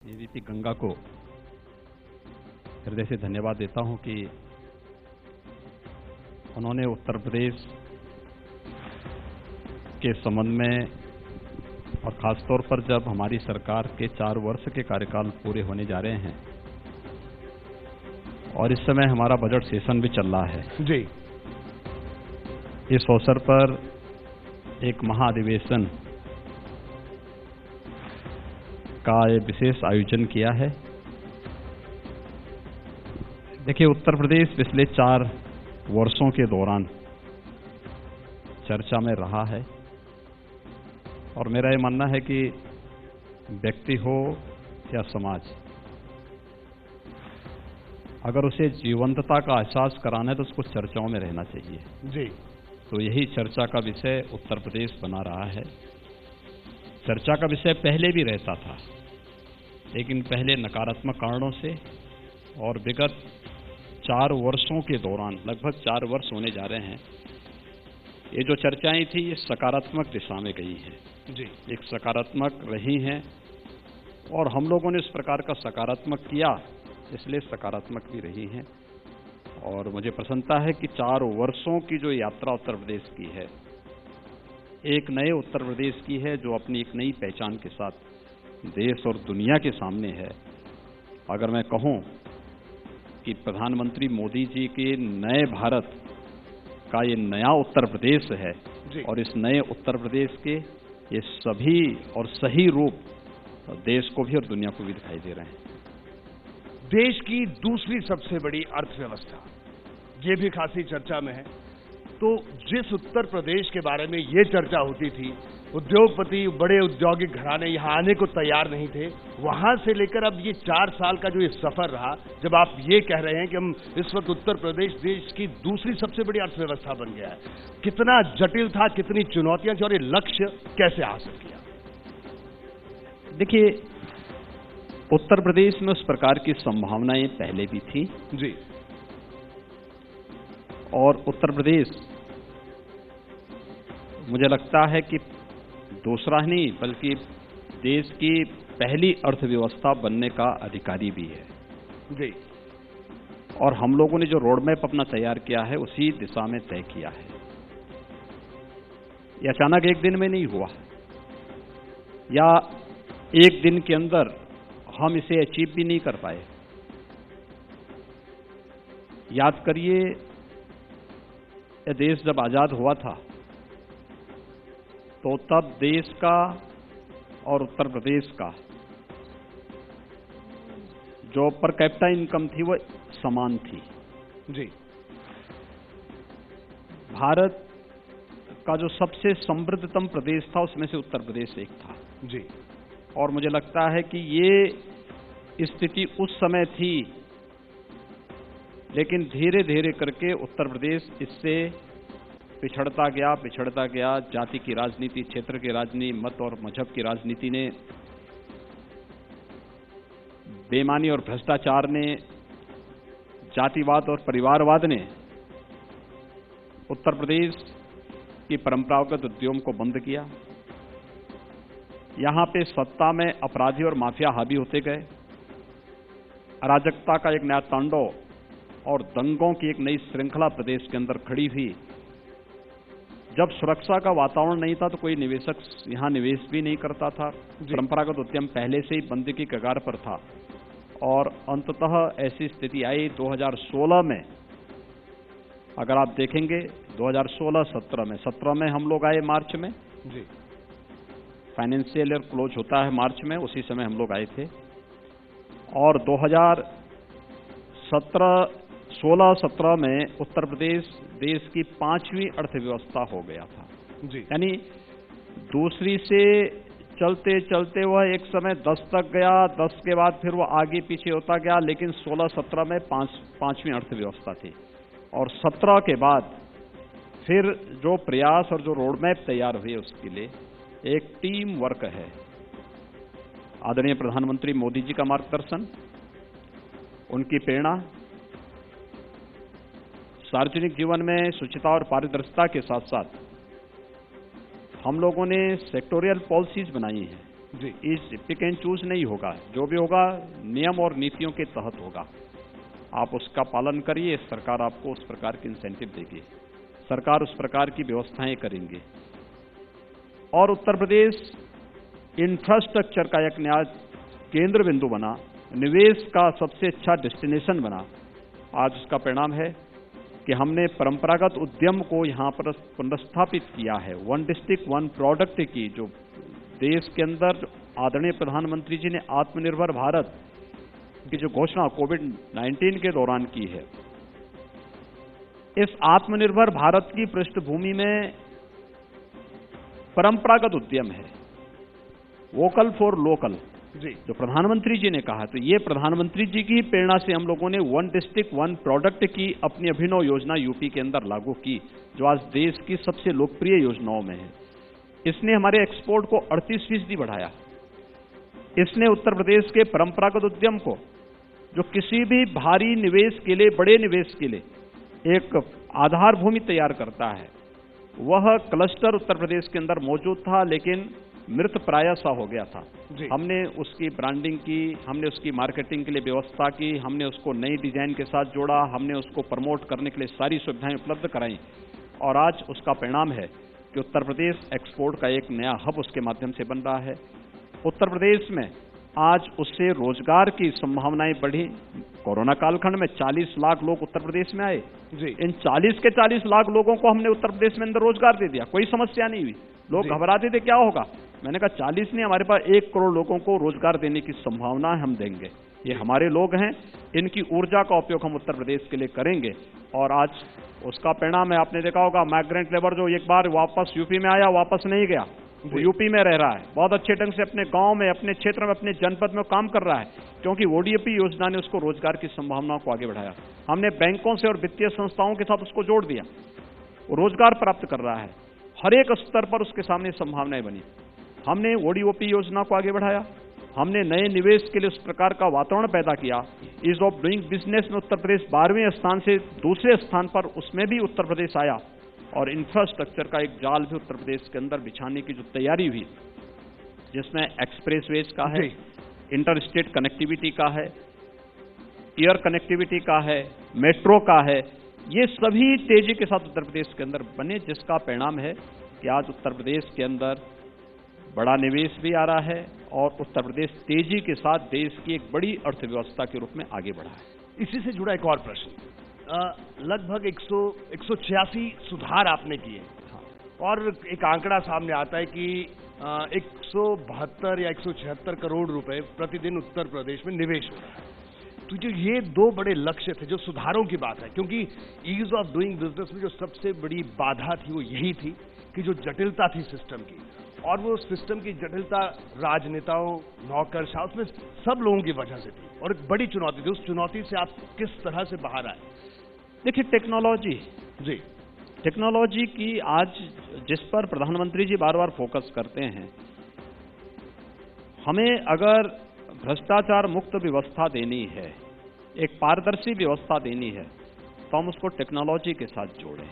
ABP Ganga को हृदय से धन्यवाद देता हूं कि उन्होंने उत्तर प्रदेश के संबंध में और खासतौर पर जब हमारी सरकार के 4 वर्ष के कार्यकाल पूरे होने जा रहे हैं और इस समय हमारा बजट सेशन भी चल रहा है जी, इस अवसर पर एक महाधिवेशन का ये विशेष आयोजन किया है। देखिए, उत्तर प्रदेश पिछले 4 वर्षों के दौरान चर्चा में रहा है और मेरा ये मानना है कि व्यक्ति हो या समाज, अगर उसे जीवंतता का एहसास कराना है तो उसको चर्चाओं में रहना चाहिए जी। तो यही चर्चा का विषय उत्तर प्रदेश बना रहा है। चर्चा का विषय पहले भी रहता था, लेकिन पहले नकारात्मक कारणों से, और विगत 4 वर्षों के दौरान, लगभग 4 वर्ष होने जा रहे हैं, ये जो चर्चाएं थी ये सकारात्मक दिशा में गई हैं जी। एक सकारात्मक रही हैं और हम लोगों ने इस प्रकार का सकारात्मक किया, इसलिए सकारात्मक भी रही हैं। और मुझे प्रसन्नता है कि 4 वर्षों की जो यात्रा उत्तर प्रदेश की है, एक नए उत्तर प्रदेश की है जो अपनी एक नई पहचान के साथ देश और दुनिया के सामने है। अगर मैं कहूं कि प्रधानमंत्री मोदी जी के नए भारत का ये नया उत्तर प्रदेश है जी। और इस नए उत्तर प्रदेश के ये सभी और सही रूप देश को भी और दुनिया को भी दिखाई दे रहे हैं। देश की दूसरी सबसे बड़ी अर्थव्यवस्था, ये भी खासी चर्चा में है। तो जिस उत्तर प्रदेश के बारे में ये चर्चा होती थी, उद्योगपति, बड़े औद्योगिक घराने यहां आने को तैयार नहीं थे, वहां से लेकर अब ये 4 साल का जो ये सफर रहा, जब आप ये कह रहे हैं कि हम इस वक्त उत्तर प्रदेश देश की दूसरी सबसे बड़ी अर्थव्यवस्था बन गया है, कितना जटिल था, कितनी चुनौतियां थी और ये लक्ष्य कैसे हासिल किया? देखिए, उत्तर प्रदेश में उस प्रकार की संभावनाएं पहले भी थी जी। और उत्तर प्रदेश मुझे लगता है कि दूसरा ही नहीं बल्कि देश की पहली अर्थव्यवस्था बनने का अधिकारी भी है जी। और हम लोगों ने जो रोड मैप अपना तैयार किया है उसी दिशा में तय किया है। ये अचानक एक दिन में नहीं हुआ या एक दिन के अंदर हम इसे अचीव भी नहीं कर पाए। याद करिए, यह देश जब आजाद हुआ था तो तब देश का और उत्तर प्रदेश का जो पर कैपिटा इनकम थी वो समान थी। जी। भारत का जो सबसे समृद्धतम प्रदेश था उसमें से उत्तर प्रदेश एक था जी। और मुझे लगता है कि ये स्थिति उस समय थी, लेकिन धीरे धीरे करके उत्तर प्रदेश इससे पिछड़ता गया। जाति की राजनीति, क्षेत्र की राजनीति, मत और मजहब की राजनीति ने, बेईमानी और भ्रष्टाचार ने, जातिवाद और परिवारवाद ने उत्तर प्रदेश की परंपरागत उद्योग को बंद किया। यहां पे सत्ता में अपराधी और माफिया हावी होते गए, अराजकता का एक नया तांडव और दंगों की एक नई श्रृंखला प्रदेश के अंदर खड़ी हुई। जब सुरक्षा का वातावरण नहीं था तो कोई निवेशक यहां निवेश भी नहीं करता था। परंपरागत उद्यम पहले से ही बंद की कगार पर था और अंततः ऐसी स्थिति आई 2016 में। अगर आप देखेंगे 2016-17 में हम लोग आए मार्च में जी। फाइनेंशियल ईयर क्लोज होता है मार्च में, उसी समय हम लोग आए थे और 2016-17 में उत्तर प्रदेश देश की 5वीं अर्थव्यवस्था हो गया था जी। यानी दूसरी से चलते चलते वह एक समय 10 तक गया, 10 के बाद फिर वो आगे पीछे होता गया, लेकिन 16-17 में 5वीं अर्थव्यवस्था थी और 17 के बाद फिर जो प्रयास और जो रोडमैप तैयार हुई उसके लिए एक टीम वर्क है। आदरणीय प्रधानमंत्री मोदी जी का मार्गदर्शन, उनकी प्रेरणा, सार्वजनिक जीवन में शुचिता और पारदर्शिता के साथ साथ हम लोगों ने सेक्टोरियल पॉलिसीज बनाई हैं जी, इस पिक एंड चूज नहीं होगा। जो भी होगा नियम और नीतियों के तहत होगा। आप उसका पालन करिए, सरकार आपको उस प्रकार की इंसेंटिव देगी, सरकार उस प्रकार की व्यवस्थाएं करेंगे। और उत्तर प्रदेश इंफ्रास्ट्रक्चर का एक नया केंद्र बिंदु बना, निवेश का सबसे अच्छा डेस्टिनेशन बना। आज उसका परिणाम है कि हमने परंपरागत उद्यम को यहां पर पुनर्स्थापित किया है। वन डिस्ट्रिक्ट वन प्रोडक्ट की जो देश के अंदर आदरणीय प्रधानमंत्री जी ने आत्मनिर्भर भारत की जो घोषणा कोविड-19 के दौरान की है, इस आत्मनिर्भर भारत की पृष्ठभूमि में परंपरागत उद्यम है, वोकल फॉर लोकल जी, जो प्रधानमंत्री जी ने कहा। तो ये प्रधानमंत्री जी की प्रेरणा से हम लोगों ने वन डिस्ट्रिक्ट वन प्रोडक्ट की अपनी अभिनव योजना यूपी के अंदर लागू की, जो आज देश की सबसे लोकप्रिय योजनाओं में है। इसने हमारे एक्सपोर्ट को 38% बढ़ाया। इसने उत्तर प्रदेश के परंपरागत उद्यम को, जो किसी भी भारी निवेश के लिए, बड़े निवेश के लिए एक आधार भूमि तैयार करता है, वह क्लस्टर उत्तर प्रदेश के अंदर मौजूद था, लेकिन मृत प्राय सा हो गया था। हमने उसकी ब्रांडिंग की, हमने उसकी मार्केटिंग के लिए व्यवस्था की, हमने उसको नई डिजाइन के साथ जोड़ा, हमने उसको प्रमोट करने के लिए सारी सुविधाएं उपलब्ध कराई, और आज उसका परिणाम है कि उत्तर प्रदेश एक्सपोर्ट का एक नया हब उसके माध्यम से बन रहा है। उत्तर प्रदेश में आज उससे रोजगार की संभावनाएं बढ़ी। कोरोना कालखंड में 40 लाख लोग उत्तर प्रदेश में आए जी। इन 40 के 40 लाख लोगों को हमने उत्तर प्रदेश में अंदर रोजगार दे दिया, कोई समस्या नहीं हुई। लोग घबराते थे क्या होगा, मैंने कहा 40 नहीं, हमारे पास 1 करोड़ लोगों को रोजगार देने की संभावना हम देंगे। ये हमारे लोग हैं, इनकी ऊर्जा का उपयोग हम उत्तर प्रदेश के लिए करेंगे, और आज उसका परिणाम है। आपने देखा होगा माइग्रेंट लेबर जो एक बार वापस यूपी में आया, वापस नहीं गया, वो यूपी में रह रहा है, बहुत अच्छे ढंग से अपने गांव में, अपने क्षेत्र में, अपने जनपद में काम कर रहा है, क्योंकि ओडीएपी योजना ने उसको रोजगार की संभावनाओं को आगे बढ़ाया। हमने बैंकों से और वित्तीय संस्थाओं के साथ उसको जोड़ दिया, वो रोजगार प्राप्त कर रहा है, हर एक स्तर पर उसके सामने संभावनाएं बनी। हमने ओडीओपी योजना को आगे बढ़ाया, हमने नए निवेश के लिए उस प्रकार का वातावरण पैदा किया। ईज ऑफ डूइंग बिजनेस में उत्तर प्रदेश 12वें स्थान से दूसरे स्थान पर, उसमें भी उत्तर प्रदेश आया, और इंफ्रास्ट्रक्चर का एक जाल भी उत्तर प्रदेश के अंदर बिछाने की जो तैयारी हुई, जिसमें एक्सप्रेसवेज का है, इंटर स्टेट कनेक्टिविटी का है, एयर कनेक्टिविटी का है, मेट्रो का है, ये सभी तेजी के साथ उत्तर प्रदेश के अंदर बने, जिसका परिणाम है कि आज उत्तर प्रदेश के अंदर बड़ा निवेश भी आ रहा है, और उत्तर प्रदेश तेजी के साथ देश की एक बड़ी अर्थव्यवस्था के रूप में आगे बढ़ा है। इसी से जुड़ा एक और प्रश्न, लगभग 186 सुधार आपने किए, और एक आंकड़ा सामने आता है कि 172 या 176 करोड़ रुपए प्रतिदिन उत्तर प्रदेश में निवेश हो रहा है। तो जो ये 2 बड़े लक्ष्य थे, जो सुधारों की बात है, क्योंकि ईज ऑफ डूइंग बिजनेस में जो सबसे बड़ी बाधा थी वो यही थी कि जो जटिलता थी सिस्टम की, और वो सिस्टम की जटिलता राजनेताओं, नौकरशाह, उसमें सब लोगों की वजह से थी, और एक बड़ी चुनौती थी। उस चुनौती से आप किस तरह से बाहर आए? देखिए, टेक्नोलॉजी जी, टेक्नोलॉजी की आज जिस पर प्रधानमंत्री जी बार बार फोकस करते हैं, हमें अगर भ्रष्टाचार मुक्त व्यवस्था देनी है, एक पारदर्शी व्यवस्था देनी है, तो हम उसको टेक्नोलॉजी के साथ जोड़ें।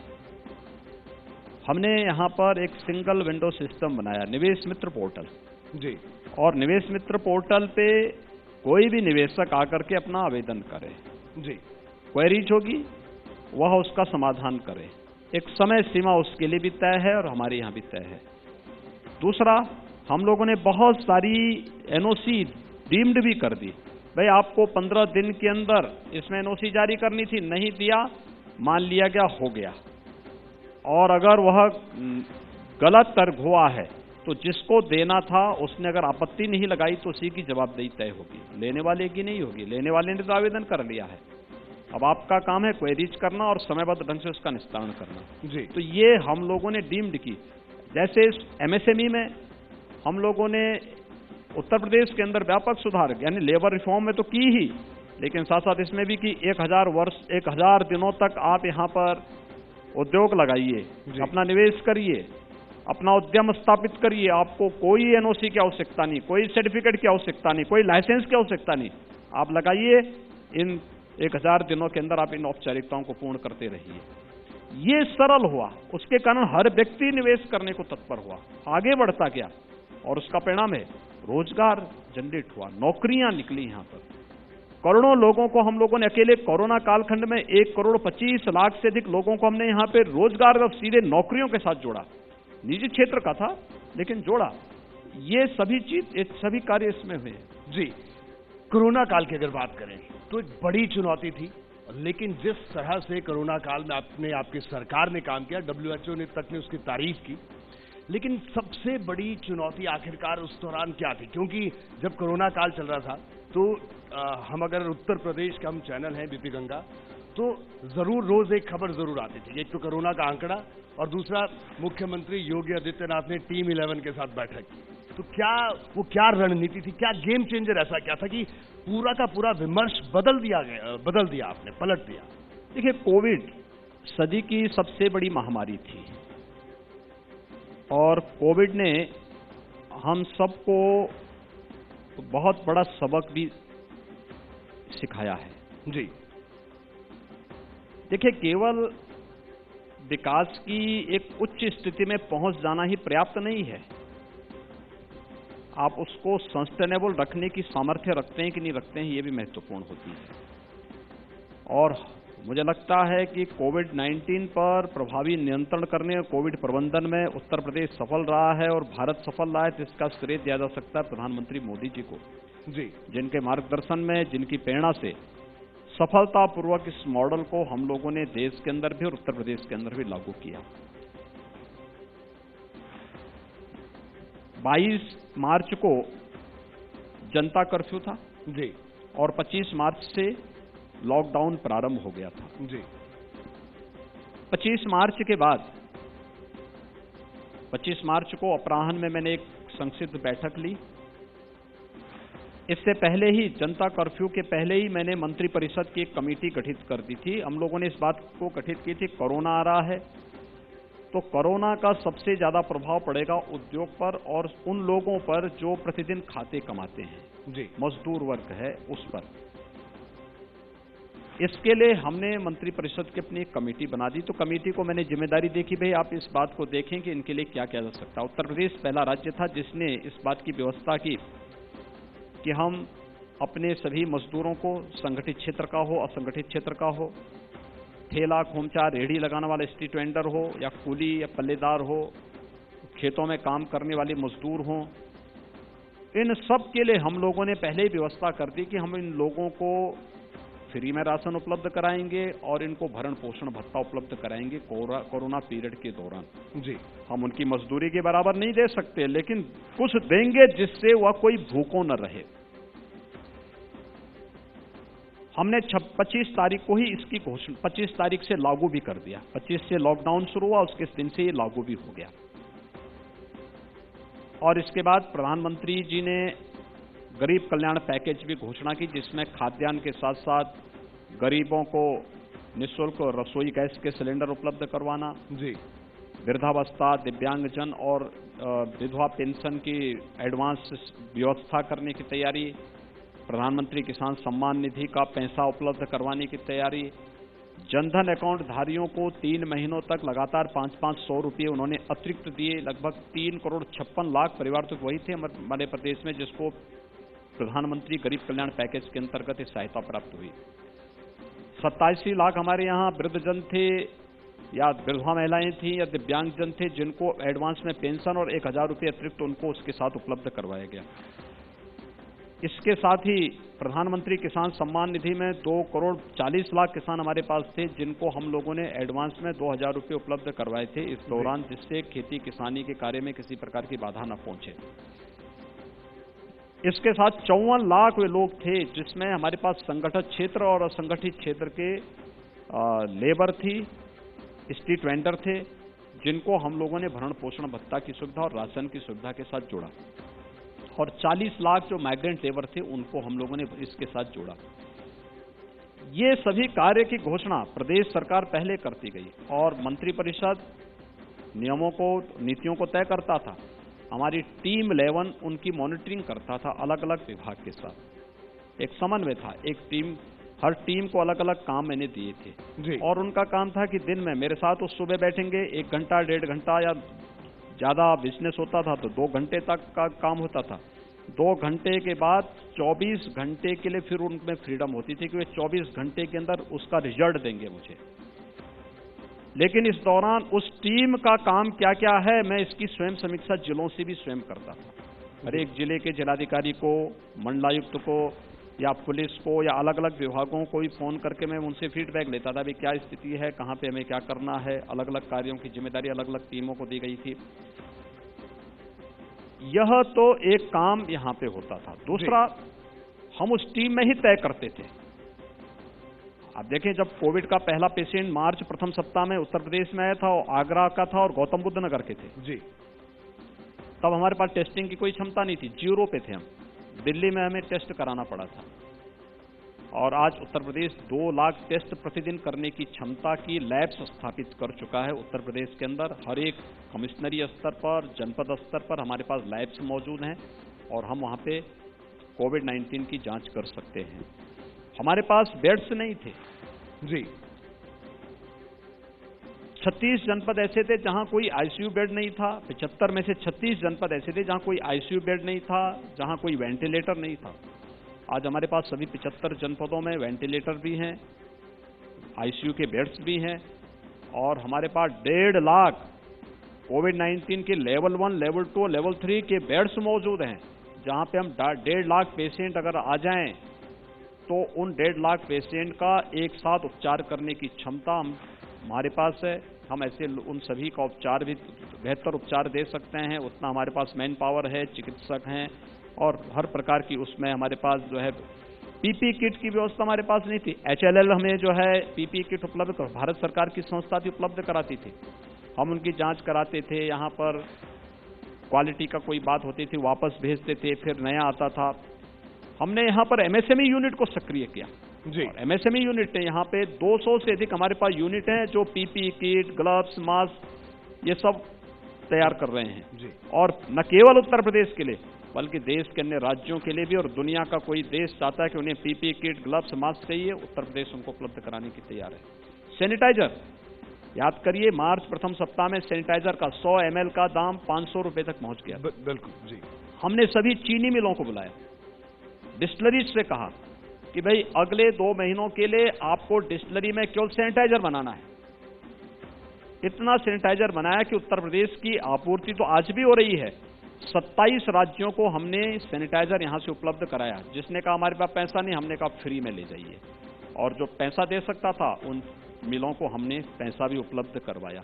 हमने यहाँ पर एक सिंगल विंडो सिस्टम बनाया, निवेश मित्र पोर्टल जी, और निवेश मित्र पोर्टल पे कोई भी निवेशक आकर के अपना आवेदन करे जी, क्वेरीज होगी, वह उसका समाधान करे। एक समय सीमा उसके लिए भी तय है और हमारे यहाँ भी तय है। दूसरा, हम लोगों ने बहुत सारी एनओसी डीम्ड भी कर दी, भाई आपको 15 दिन के अंदर इसमें एनओसी जारी करनी थी, नहीं दिया, मान लिया गया, हो गया। और अगर वह गलत तर्क हुआ है तो जिसको देना था उसने अगर आपत्ति नहीं लगाई तो उसी की जवाबदेही तय होगी, लेने वाले की नहीं होगी। लेने वाले ने तो आवेदन कर लिया है, अब आपका काम है क्वेरीज करना और समयबद्ध ढंग से उसका निस्तारण करना जी। तो ये हम लोगों ने डीम्ड की। जैसे एमएसएमई में हम लोगों ने उत्तर प्रदेश के अंदर व्यापक सुधार, यानी लेबर रिफॉर्म में तो की ही, लेकिन साथ साथ इसमें भी कि 1000 दिनों तक आप यहाँ पर उद्योग लगाइए, अपना निवेश करिए, अपना उद्यम स्थापित करिए, आपको कोई एनओसी की आवश्यकता नहीं, कोई सर्टिफिकेट की आवश्यकता नहीं, कोई लाइसेंस की आवश्यकता नहीं, आप लगाइए, इन 1000 दिनों के अंदर आप इन औपचारिकताओं को पूर्ण करते रहिए। ये सरल हुआ, उसके कारण हर व्यक्ति निवेश करने को तत्पर हुआ, आगे बढ़ता गया, और उसका परिणाम है रोजगार जनरेट हुआ, नौकरियां निकली यहां पर। करोड़ों लोगों को हम लोगों ने अकेले कोरोना कालखंड में 1,25,00,000 से अधिक लोगों को हमने यहां पे रोजगार और सीधे नौकरियों के साथ जोड़ा। निजी क्षेत्र का था लेकिन जोड़ा। ये सभी कार्य इसमें हुए। जी, कोरोना काल की अगर बात करें तो एक बड़ी चुनौती थी, लेकिन जिस तरह से कोरोना काल में आपकी सरकार ने काम किया, WHO तक ने उसकी तारीफ की। लेकिन सबसे बड़ी चुनौती आखिरकार उस दौरान क्या थी? क्योंकि जब कोरोना काल चल रहा था तो हम अगर उत्तर प्रदेश का हम चैनल हैं बीपी गंगा, तो जरूर रोज एक खबर जरूर आती थी। एक तो कोरोना का आंकड़ा और दूसरा मुख्यमंत्री योगी आदित्यनाथ ने टीम 11 के साथ बैठक की। तो क्या रणनीति थी, क्या गेम चेंजर ऐसा क्या था कि पूरा का पूरा विमर्श बदल दिया आपने, पलट दिया? देखिए, कोविड सदी की सबसे बड़ी महामारी थी और कोविड ने हम सबको बहुत बड़ा सबक भी सिखाया है। जी, देखिए, केवल विकास की एक उच्च स्थिति में पहुंच जाना ही पर्याप्त नहीं है। आप उसको सस्टेनेबल रखने की सामर्थ्य रखते हैं कि नहीं रखते हैं, ये भी महत्वपूर्ण होती है। और मुझे लगता है कि कोविड-19 पर प्रभावी नियंत्रण करने और कोविड प्रबंधन में उत्तर प्रदेश सफल रहा है और भारत सफल रहा है, तो इसका श्रेय दिया जा सकता है प्रधानमंत्री मोदी जी को। जी, जिनके मार्गदर्शन में, जिनकी प्रेरणा से सफलतापूर्वक इस मॉडल को हम लोगों ने देश के अंदर भी और उत्तर प्रदेश के अंदर भी लागू किया। 22 मार्च को जनता कर्फ्यू था जी, और 25 मार्च से लॉकडाउन प्रारंभ हो गया था। जी, 25 मार्च के बाद 25 मार्च को अपराह्न में मैंने एक संक्षिप्त बैठक ली। इससे पहले ही, जनता कर्फ्यू के पहले ही, मैंने मंत्रिपरिषद की एक कमेटी गठित कर दी थी। हम लोगों ने इस बात को गठित की थी, कोरोना आ रहा है तो कोरोना का सबसे ज्यादा प्रभाव पड़ेगा उद्योग पर और उन लोगों पर जो प्रतिदिन खाते कमाते हैं, जी, मजदूर वर्ग है उस पर। इसके लिए हमने मंत्रिपरिषद की अपनी एक कमेटी बना दी। तो कमेटी को मैंने जिम्मेदारी देखी, भाई आप इस बात को देखें कि इनके लिए क्या किया जा सकता है। उत्तर प्रदेश पहला राज्य था जिसने इस बात की व्यवस्था की कि हम अपने सभी मजदूरों को, संगठित क्षेत्र का हो, असंगठित क्षेत्र का हो, ठेला खोमचा रेहड़ी लगाने वाला स्ट्रीट वेंडर हो या कूली या पल्लेदार हो, खेतों में काम करने वाले मजदूर हों, इन सब के लिए हम लोगों ने पहले ही व्यवस्था कर दी कि हम इन लोगों को फ्री में राशन उपलब्ध कराएंगे और इनको भरण पोषण भत्ता उपलब्ध कराएंगे कोरोना पीरियड के दौरान। जी, हम उनकी मजदूरी के बराबर नहीं दे सकते, लेकिन कुछ देंगे जिससे वह कोई भूखों न रहे। हमने 25 तारीख को ही इसकी घोषणा 25 तारीख से लागू भी कर दिया। 25 से लॉकडाउन शुरू हुआ, उसके दिन से ये लागू भी हो गया। और इसके बाद प्रधानमंत्री जी ने गरीब कल्याण पैकेज भी घोषणा की, जिसमें खाद्यान्न के साथ साथ गरीबों को निःशुल्क रसोई गैस के सिलेंडर उपलब्ध करवाना, जी, वृद्धावस्था, दिव्यांगजन और विधवा पेंशन की एडवांस व्यवस्था करने की तैयारी, प्रधानमंत्री किसान सम्मान निधि का पैसा उपलब्ध करवाने की तैयारी, जनधन अकाउंट धारियों को 3 महीनों तक लगातार 500 रुपये उन्होंने अतिरिक्त दिए। लगभग 3,56,00,000 परिवार तो वही थे हमारे प्रदेश में जिसको प्रधानमंत्री गरीब कल्याण पैकेज के अंतर्गत सहायता प्राप्त हुई। 87 लाख हमारे यहाँ वृद्धजन थे या विधवा महिलाएं थी या दिव्यांगजन थे जिनको एडवांस में पेंशन और 1,000 रुपये अतिरिक्त उनको उसके साथ उपलब्ध करवाया गया। इसके साथ ही प्रधानमंत्री किसान सम्मान निधि में 2,40,00,000 किसान हमारे पास थे जिनको हम लोगों ने एडवांस में 2,000 रुपये उपलब्ध करवाए थे इस दौरान, जिससे खेती किसानी के कार्य में किसी प्रकार की बाधा न पहुंचे। इसके साथ 54 लाख वे लोग थे जिसमें हमारे पास संगठित क्षेत्र और असंगठित क्षेत्र के लेबर थी, स्ट्रीट वेंडर थे, जिनको हम लोगों ने भरण पोषण भत्ता की सुविधा और राशन की सुविधा के साथ जोड़ा। और 40 लाख जो माइग्रेंट लेबर थे उनको हम लोगों ने इसके साथ जोड़ा। ये सभी कार्य की घोषणा प्रदेश सरकार पहले करती गई और मंत्रिपरिषद नियमों को, नीतियों को तय करता था। हमारी टीम 11 उनकी मॉनिटरिंग करता था अलग अलग विभाग के साथ। एक समन्वय था, एक टीम, हर टीम को अलग अलग काम मैंने दिए थे और उनका काम था कि दिन में मेरे साथ उस सुबह बैठेंगे, 1 घंटा 1.5 घंटा या ज्यादा बिजनेस होता था तो 2 घंटे तक का काम होता था। 2 घंटे के बाद 24 घंटे के लिए फिर उनमें फ्रीडम होती थी कि वे 24 घंटे के अंदर उसका रिजल्ट देंगे मुझे। लेकिन इस दौरान उस टीम का काम क्या क्या है, मैं इसकी स्वयं समीक्षा जिलों से भी स्वयं करता था। हर एक जिले के जिलाधिकारी को, मंडलायुक्त को या पुलिस को या अलग अलग विभागों को भी फोन करके मैं उनसे फीडबैक लेता था, भाई क्या स्थिति है, कहां पे हमें क्या करना है। अलग अलग कार्यों की जिम्मेदारी अलग अलग टीमों को दी गई थी। यह तो एक काम यहां पे होता था। दूसरा, हम उस टीम में ही तय करते थे। आप देखें, जब कोविड का पहला पेशेंट मार्च प्रथम सप्ताह में उत्तर प्रदेश में आया था, आगरा का था और गौतम बुद्ध नगर के थे जी, तब हमारे पास टेस्टिंग की कोई क्षमता नहीं थी, 0 पे थे हम। दिल्ली में हमें टेस्ट कराना पड़ा था और आज उत्तर प्रदेश 2 लाख टेस्ट प्रतिदिन करने की क्षमता की लैब्स स्थापित कर चुका है। उत्तर प्रदेश के अंदर हर एक कमिश्नरी स्तर पर, जनपद स्तर पर हमारे पास लैब्स मौजूद हैं और हम वहां पे कोविड-19 की जांच कर सकते हैं। हमारे पास बेड्स नहीं थे जी। 36 जनपद ऐसे थे जहां कोई आईसीयू बेड नहीं था। 75 में से 36 जनपद ऐसे थे जहां कोई आईसीयू बेड नहीं था, जहां कोई वेंटिलेटर नहीं था। आज हमारे पास सभी 75 जनपदों में वेंटिलेटर भी हैं, आईसीयू के बेड्स भी हैं और हमारे पास 1.5 लाख कोविड-19 के लेवल 1, लेवल 2, लेवल 3 के बेड्स मौजूद हैं, जहां पे हम 1.5 लाख पेशेंट अगर आ जाएं तो उन 1.5 लाख पेशेंट का एक साथ उपचार करने की क्षमता हमारे पास है। हम ऐसे उन सभी का उपचार भी, बेहतर उपचार दे सकते हैं। उतना हमारे पास मैन पावर है, चिकित्सक हैं और हर प्रकार की उसमें हमारे पास जो है पीपी किट की व्यवस्था हमारे पास नहीं थी। एचएलएल हमें जो है पीपी किट उपलब्ध भारत सरकार की संस्था थी, उपलब्ध कराती थी। हम उनकी जांच कराते थे, यहाँ पर क्वालिटी का कोई बात होती थी वापस भेजते थे, फिर नया आता था। हमने यहाँ पर एमएसएमई यूनिट को सक्रिय किया जी। एमएसएमई यूनिट है, यहाँ पे 200 से अधिक हमारे पास यूनिट हैं जो पीपी किट, ग्लव्स, मास्क ये सब तैयार कर रहे हैं जी। और न केवल उत्तर प्रदेश के लिए बल्कि देश के अन्य राज्यों के लिए भी। और दुनिया का कोई देश चाहता है कि उन्हें पीपी किट, ग्लव्स, मास्क चाहिए, उत्तर प्रदेश उनको उपलब्ध कराने की तैयार है। सैनिटाइजर, याद करिए, मार्च प्रथम सप्ताह में सैनिटाइजर का 100 ml का दाम 500 रुपए तक पहुंच गया। बिल्कुल जी। हमने हमने सभी चीनी मिलों को बुलाया, डिस्टिलरीज से कहा कि भाई अगले 2 महीनों के लिए आपको डिस्टिलरी में केवल सैनिटाइजर बनाना है। इतना सैनिटाइजर बनाया कि उत्तर प्रदेश की आपूर्ति तो आज भी हो रही है। 27 राज्यों को हमने सैनिटाइजर यहां से उपलब्ध कराया। जिसने कहा हमारे पास पैसा नहीं, हमने कहा फ्री में ले जाइए। और जो पैसा दे सकता था उन मिलों को हमने पैसा भी उपलब्ध करवाया।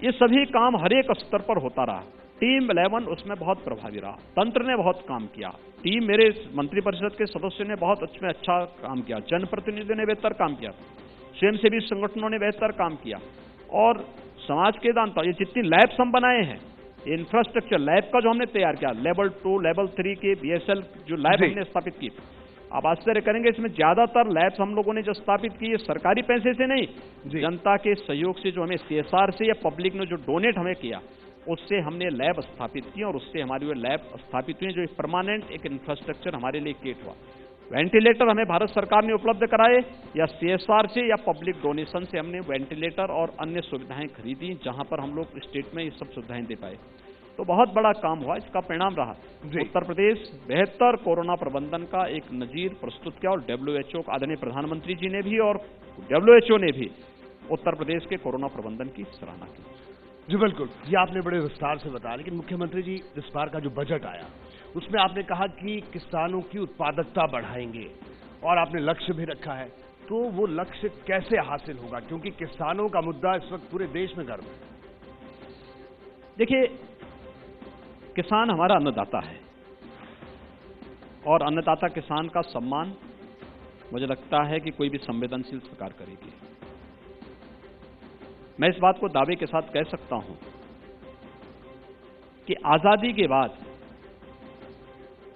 ये सभी काम हर एक स्तर पर होता रहा। टीम 11 उसमें बहुत प्रभावी रहा। तंत्र ने बहुत काम किया। टीम, मेरे मंत्रिपरिषद के सदस्यों ने बहुत अच्छा काम किया। जनप्रतिनिधियों ने बेहतर काम किया, स्वयंसेवी संगठनों ने बेहतर काम किया और समाज के दान। ये जितनी लैब्स हम बनाए हैं, इंफ्रास्ट्रक्चर लैब का जो हमने तैयार किया, लेवल 2, लेवल 3 के बीएसएल जो लैब हमने स्थापित की, आप आश्चर्य करेंगे, इसमें ज्यादातर लैब्स हम लोगों ने जो स्थापित की है सरकारी पैसे से नहीं, जनता के सहयोग से, जो हमें सीएसआर से या पब्लिक ने जो डोनेट हमें किया उससे हमने लैब स्थापित की और उससे हमारी वो लैब स्थापित हुई जो परमानेंट एक इंफ्रास्ट्रक्चर हमारे लिए क्रिएट हुआ। वेंटिलेटर हमें भारत सरकार ने उपलब्ध कराए या सीएसआर से या पब्लिक डोनेशन से हमने वेंटिलेटर और अन्य सुविधाएं खरीदी, जहां पर हम लोग स्टेट में ये सब सुविधाएं दे पाए। तो बहुत बड़ा काम हुआ। इसका परिणाम रहा उत्तर प्रदेश बेहतर कोरोना प्रबंधन का एक नजीर प्रस्तुत किया और WHO आदरणीय प्रधानमंत्री जी ने भी और WHO ने भी उत्तर प्रदेश के कोरोना प्रबंधन की सराहना की। जी बिल्कुल, ये आपने बड़े विस्तार से बताया। लेकिन मुख्यमंत्री जी, इस बार का जो बजट आया उसमें आपने कहा कि किसानों की उत्पादकता बढ़ाएंगे और आपने लक्ष्य भी रखा है। तो वो लक्ष्य कैसे हासिल होगा, क्योंकि किसानों का मुद्दा इस वक्त पूरे देश में गर्म है। देखिए, किसान हमारा अन्नदाता है और अन्नदाता किसान का सम्मान मुझे लगता है कि कोई भी संवेदनशील सरकार करेगी। मैं इस बात को दावे के साथ कह सकता हूं कि आजादी के बाद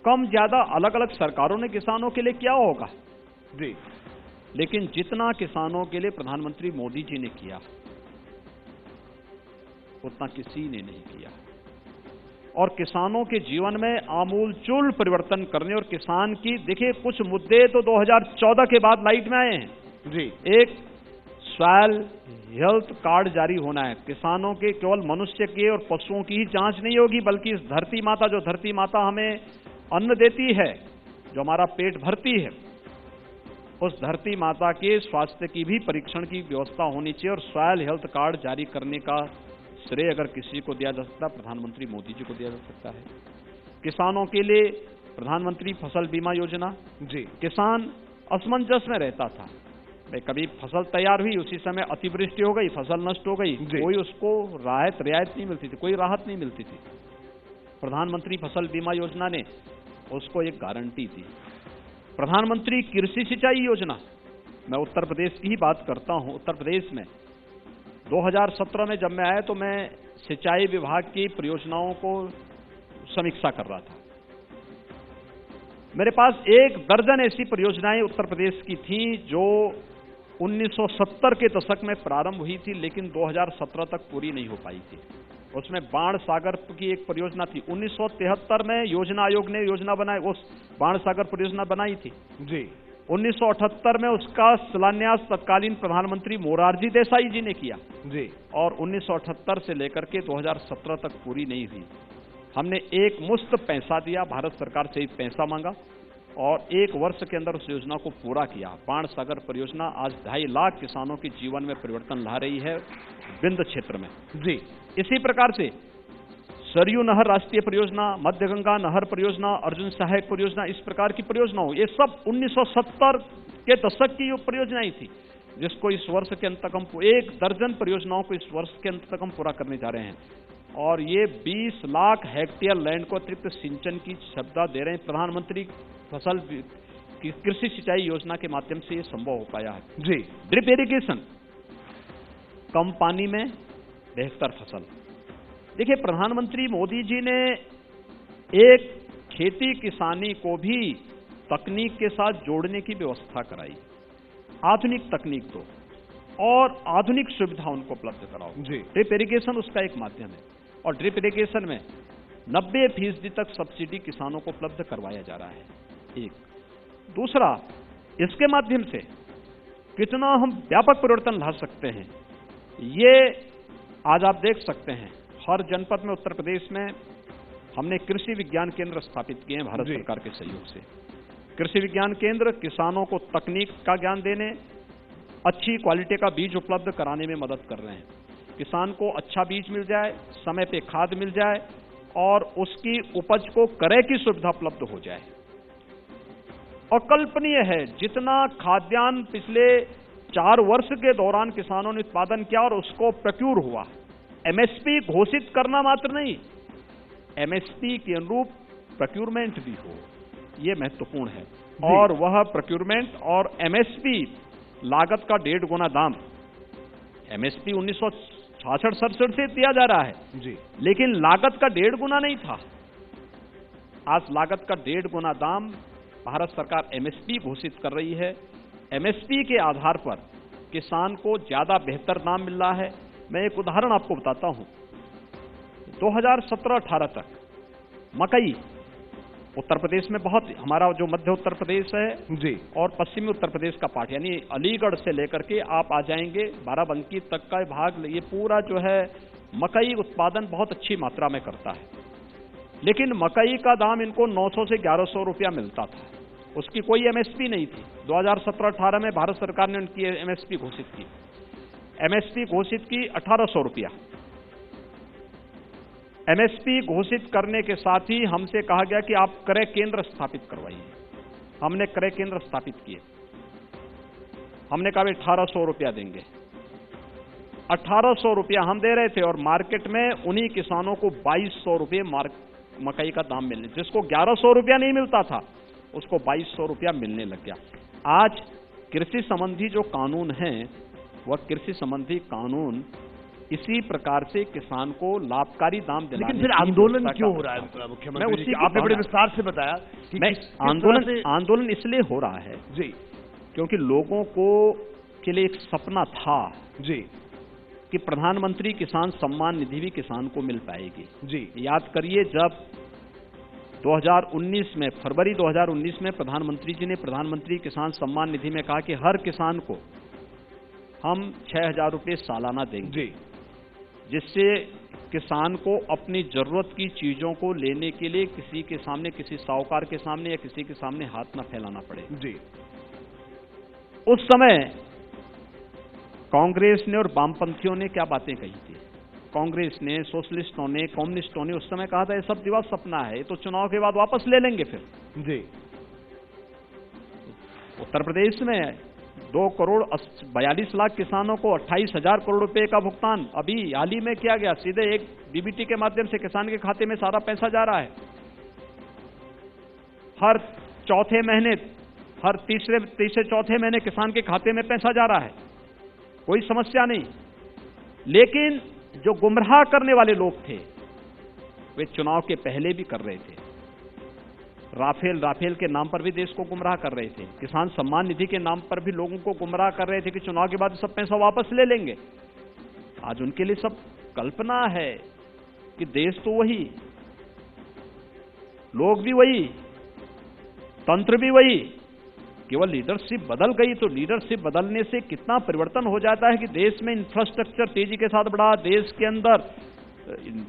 कम ज्यादा अलग अलग सरकारों ने किसानों के लिए किया होगा जी, लेकिन जितना किसानों के लिए प्रधानमंत्री मोदी जी ने किया उतना किसी ने नहीं किया। और किसानों के जीवन में आमूलचूल परिवर्तन करने और किसान की, देखिए, कुछ मुद्दे तो 2014 के बाद लाइट में आए हैं जी। एक सॉइल हेल्थ कार्ड जारी होना है। किसानों के, केवल मनुष्य के और पशुओं की ही जांच नहीं होगी, बल्कि इस धरती माता, जो धरती माता हमें अन्न देती है, जो हमारा पेट भरती है, उस धरती माता के स्वास्थ्य की भी परीक्षण की व्यवस्था होनी चाहिए। और सॉयल हेल्थ कार्ड जारी करने का श्रेय अगर किसी को दिया जा सकता है, प्रधानमंत्री मोदी जी को दिया जा सकता है। किसानों के लिए प्रधानमंत्री फसल बीमा योजना जी, किसान असमंजस में रहता था, भाई कभी फसल तैयार हुई, उसी समय अतिवृष्टि हो गई, फसल नष्ट हो गई, कोई उसको रियायत नहीं मिलती थी, कोई राहत नहीं मिलती थी। प्रधानमंत्री फसल बीमा योजना ने उसको एक गारंटी दी। प्रधानमंत्री कृषि सिंचाई योजना, मैं उत्तर प्रदेश की ही बात करता हूं। उत्तर प्रदेश में 2017 में जब मैं आया तो मैं सिंचाई विभाग की परियोजनाओं को समीक्षा कर रहा था। मेरे पास 1 दर्जन ऐसी परियोजनाएं उत्तर प्रदेश की थी जो 1970 के दशक में प्रारंभ हुई थी, लेकिन 2017 तक पूरी नहीं हो पाई थी। उसमें बाण सागर की एक परियोजना थी, 1973 में योजना आयोग ने योजना बनाई, उस बाण सागर परियोजना बनाई थी जी। 1978 में उसका शिलान्यास तत्कालीन प्रधानमंत्री मोरारजी देसाई जी ने किया जी, और 1978 से लेकर के 2017 तक पूरी नहीं हुई। हमने एक मुश्त पैसा दिया, भारत सरकार से ही पैसा मांगा और 1 वर्ष के अंदर उस योजना को पूरा किया। बाण सागर परियोजना आज 2.5 लाख किसानों के जीवन में परिवर्तन ला रही है विंध्य क्षेत्र में जी। इसी प्रकार से सरयू नहर राष्ट्रीय परियोजना, मध्य गंगा नहर परियोजना, अर्जुन सहायक परियोजना, इस प्रकार की परियोजनाओं, ये सब 1970 के दशक की जो परियोजनाएं थी, जिसको इस वर्ष के अंत तक हम 1 दर्जन परियोजनाओं को इस वर्ष के अंत तक हम पूरा करने जा रहे हैं। और ये 20 लाख हेक्टेयर लैंड को अतिरिक्त सिंचन की सुविधा दे रहे हैं। प्रधानमंत्री फसल कृषि सिंचाई योजना के माध्यम से ये संभव हो पाया है जी। ड्रिप इरिगेशन, कम पानी में बेहतर फसल। देखिए, प्रधानमंत्री मोदी जी ने एक खेती किसानी को भी तकनीक के साथ जोड़ने की व्यवस्था कराई। आधुनिक तकनीक दो और आधुनिक सुविधा उनको उपलब्ध कराओ जी। ड्रिप इरिगेशन उसका एक माध्यम है और ड्रिप इरिगेशन में 90% तक सब्सिडी किसानों को उपलब्ध करवाया जा रहा है। एक दूसरा, इसके माध्यम से कितना हम व्यापक परिवर्तन ला सकते हैं, ये आज आप देख सकते हैं। हर जनपद में उत्तर प्रदेश में हमने कृषि विज्ञान केंद्र स्थापित किए हैं भारत सरकार के सहयोग से। कृषि विज्ञान केंद्र किसानों को तकनीक का ज्ञान देने, अच्छी क्वालिटी का बीज उपलब्ध कराने में मदद कर रहे हैं। किसान को अच्छा बीज मिल जाए, समय पे खाद मिल जाए और उसकी उपज को क्रय की सुविधा उपलब्ध हो जाए। अकल्पनीय है जितना खाद्यान्न पिछले 4 वर्ष के दौरान किसानों ने उत्पादन किया और उसको प्रक्यूर हुआ। एमएसपी घोषित करना मात्र नहीं, एमएसपी के अनुरूप प्रक्यूरमेंट भी हो, यह महत्वपूर्ण है। और वह प्रक्यूरमेंट और एमएसपी लागत का 1.5 गुना दाम, एमएसपी 1966-67 से दिया जा रहा है जी, लेकिन लागत का 1.5 गुना नहीं था। आज लागत का 1.5 गुना दाम भारत सरकार एमएसपी घोषित कर रही है। एमएसपी के आधार पर किसान को ज्यादा बेहतर दाम मिल रहा है। मैं एक उदाहरण आपको बताता हूं। 2017-18 तक मकई उत्तर प्रदेश में बहुत, हमारा जो मध्य उत्तर प्रदेश है जी और पश्चिमी उत्तर प्रदेश का पार्ट, यानी अलीगढ़ से लेकर के आप आ जाएंगे बाराबंकी तक का भाग, ये पूरा जो है मकई उत्पादन बहुत अच्छी मात्रा में करता है। लेकिन मकई का दाम इनको 900 से 1100 रुपया मिलता था, उसकी कोई एमएसपी नहीं थी। 2017-18 में भारत सरकार ने उनकी एमएसपी घोषित की। एमएसपी घोषित की 1800 रुपया। एमएसपी घोषित करने के साथ ही हमसे कहा गया कि आप क्रय केंद्र स्थापित करवाइए। हमने क्रय केंद्र स्थापित किए। हमने कहा 1800 रुपया देंगे। 1800 रुपया हम दे रहे थे और मार्केट में उन्हीं किसानों को 2200 रुपये मकई का दाम मिलने, जिसको 1100 रुपया नहीं मिलता था उसको 2200 रुपया मिलने लग गया। आज कृषि संबंधी जो कानून हैं, वह कृषि संबंधी कानून इसी प्रकार से किसान को लाभकारी दाम दिलाने। लेकिन फिर आंदोलन क्यों हो रहा है मुख्यमंत्री जी? आपने बड़े विस्तार से बताया कि आंदोलन इसलिए हो रहा है जी, क्योंकि लोगों को के लिए एक सपना था जी कि प्रधानमंत्री किसान सम्मान निधि भी किसान को मिल पाएगी। जी, याद करिए, जब 2019 में, फरवरी 2019 में प्रधानमंत्री जी ने प्रधानमंत्री किसान सम्मान निधि में कहा कि हर किसान को हम 6000 रुपये सालाना देंगे, जी, जिससे किसान को अपनी जरूरत की चीजों को लेने के लिए किसी के सामने, किसी साहूकार के सामने या किसी के सामने हाथ न फैलाना पड़े। जी। उस समय कांग्रेस ने और वामपंथियों ने क्या बातें कही थी? कांग्रेस ने, सोशलिस्टों ने, कम्युनिस्टों ने उस समय कहा था ये सब दिवा सपना है, ये तो चुनाव के बाद वापस ले लेंगे फिर। जी। उत्तर प्रदेश में 2,42,00,000 किसानों को 28,000 करोड़ रुपए का भुगतान अभी हाल ही में किया गया। सीधे एक डीबीटी के माध्यम से किसान के खाते में सारा पैसा जा रहा है। हर चौथे महीने, हर तीसरे चौथे महीने किसान के खाते में पैसा जा रहा है, कोई समस्या नहीं। लेकिन जो गुमराह करने वाले लोग थे वे चुनाव के पहले भी कर रहे थे। राफेल के नाम पर भी देश को गुमराह कर रहे थे। किसान सम्मान निधि के नाम पर भी लोगों को गुमराह कर रहे थे कि चुनाव के बाद सब पैसा वापस ले लेंगे। आज उनके लिए सब कल्पना है कि देश तो वही, लोग भी वही, तंत्र भी वही, केवल लीडरशिप बदल गई। तो लीडरशिप बदलने से कितना परिवर्तन हो जाता है कि देश में इंफ्रास्ट्रक्चर तेजी के साथ बढ़ा, देश के अंदर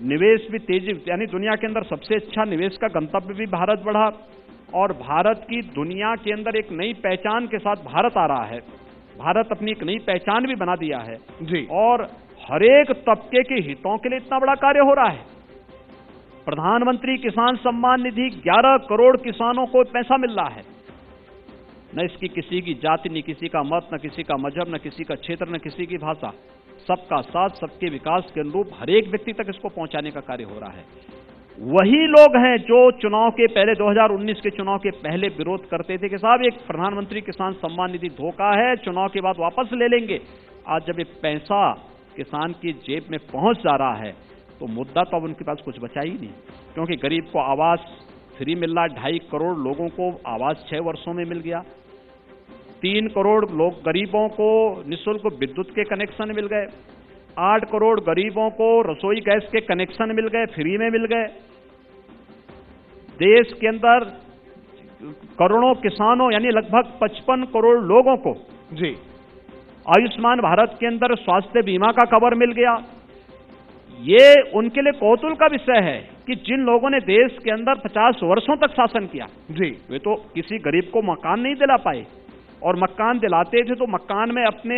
निवेश भी तेजी, यानी दुनिया के अंदर सबसे अच्छा निवेश का गंतव्य भी भारत बढ़ा, और भारत की दुनिया के अंदर एक नई पहचान के साथ भारत आ रहा है। भारत अपनी एक नई पहचान भी बना दिया है जी। और हरेक तबके के हितों के लिए इतना बड़ा कार्य हो रहा है। प्रधानमंत्री किसान सम्मान निधि 11 करोड़ किसानों को पैसा मिल रहा है। न इसकी किसी की जाति, न किसी का मत, न किसी का मजहब, न किसी का क्षेत्र, न किसी की भाषा, सबका साथ, सबके विकास के अनुरूप हर एक व्यक्ति तक इसको पहुंचाने का कार्य हो रहा है। वही लोग हैं जो चुनाव के पहले, 2019 के चुनाव के पहले विरोध करते थे कि साहब एक प्रधानमंत्री किसान सम्मान निधि धोखा है, चुनाव के बाद वापस ले लेंगे। आज जब ये पैसा किसान की जेब में पहुंच जा रहा है तो मुद्दा तो अब उनके पास कुछ बचा ही नहीं, क्योंकि गरीब को आवास फ्री मिल रहा है। 2.5 करोड़ लोगों को आवास 6 वर्षों में मिल गया। 3 करोड़ लोग गरीबों को निःशुल्क विद्युत के कनेक्शन मिल गए। 8 करोड़ गरीबों को रसोई गैस के कनेक्शन मिल गए, फ्री में मिल गए। देश के अंदर करोड़ों किसानों, यानी लगभग 55 करोड़ लोगों को जी आयुष्मान भारत के अंदर स्वास्थ्य बीमा का कवर मिल गया। ये उनके लिए कौतूहल का विषय है कि जिन लोगों ने देश के अंदर 50 वर्षों तक शासन किया जी, वे तो किसी गरीब को मकान नहीं दिला पाए, और मकान दिलाते थे तो मकान में अपने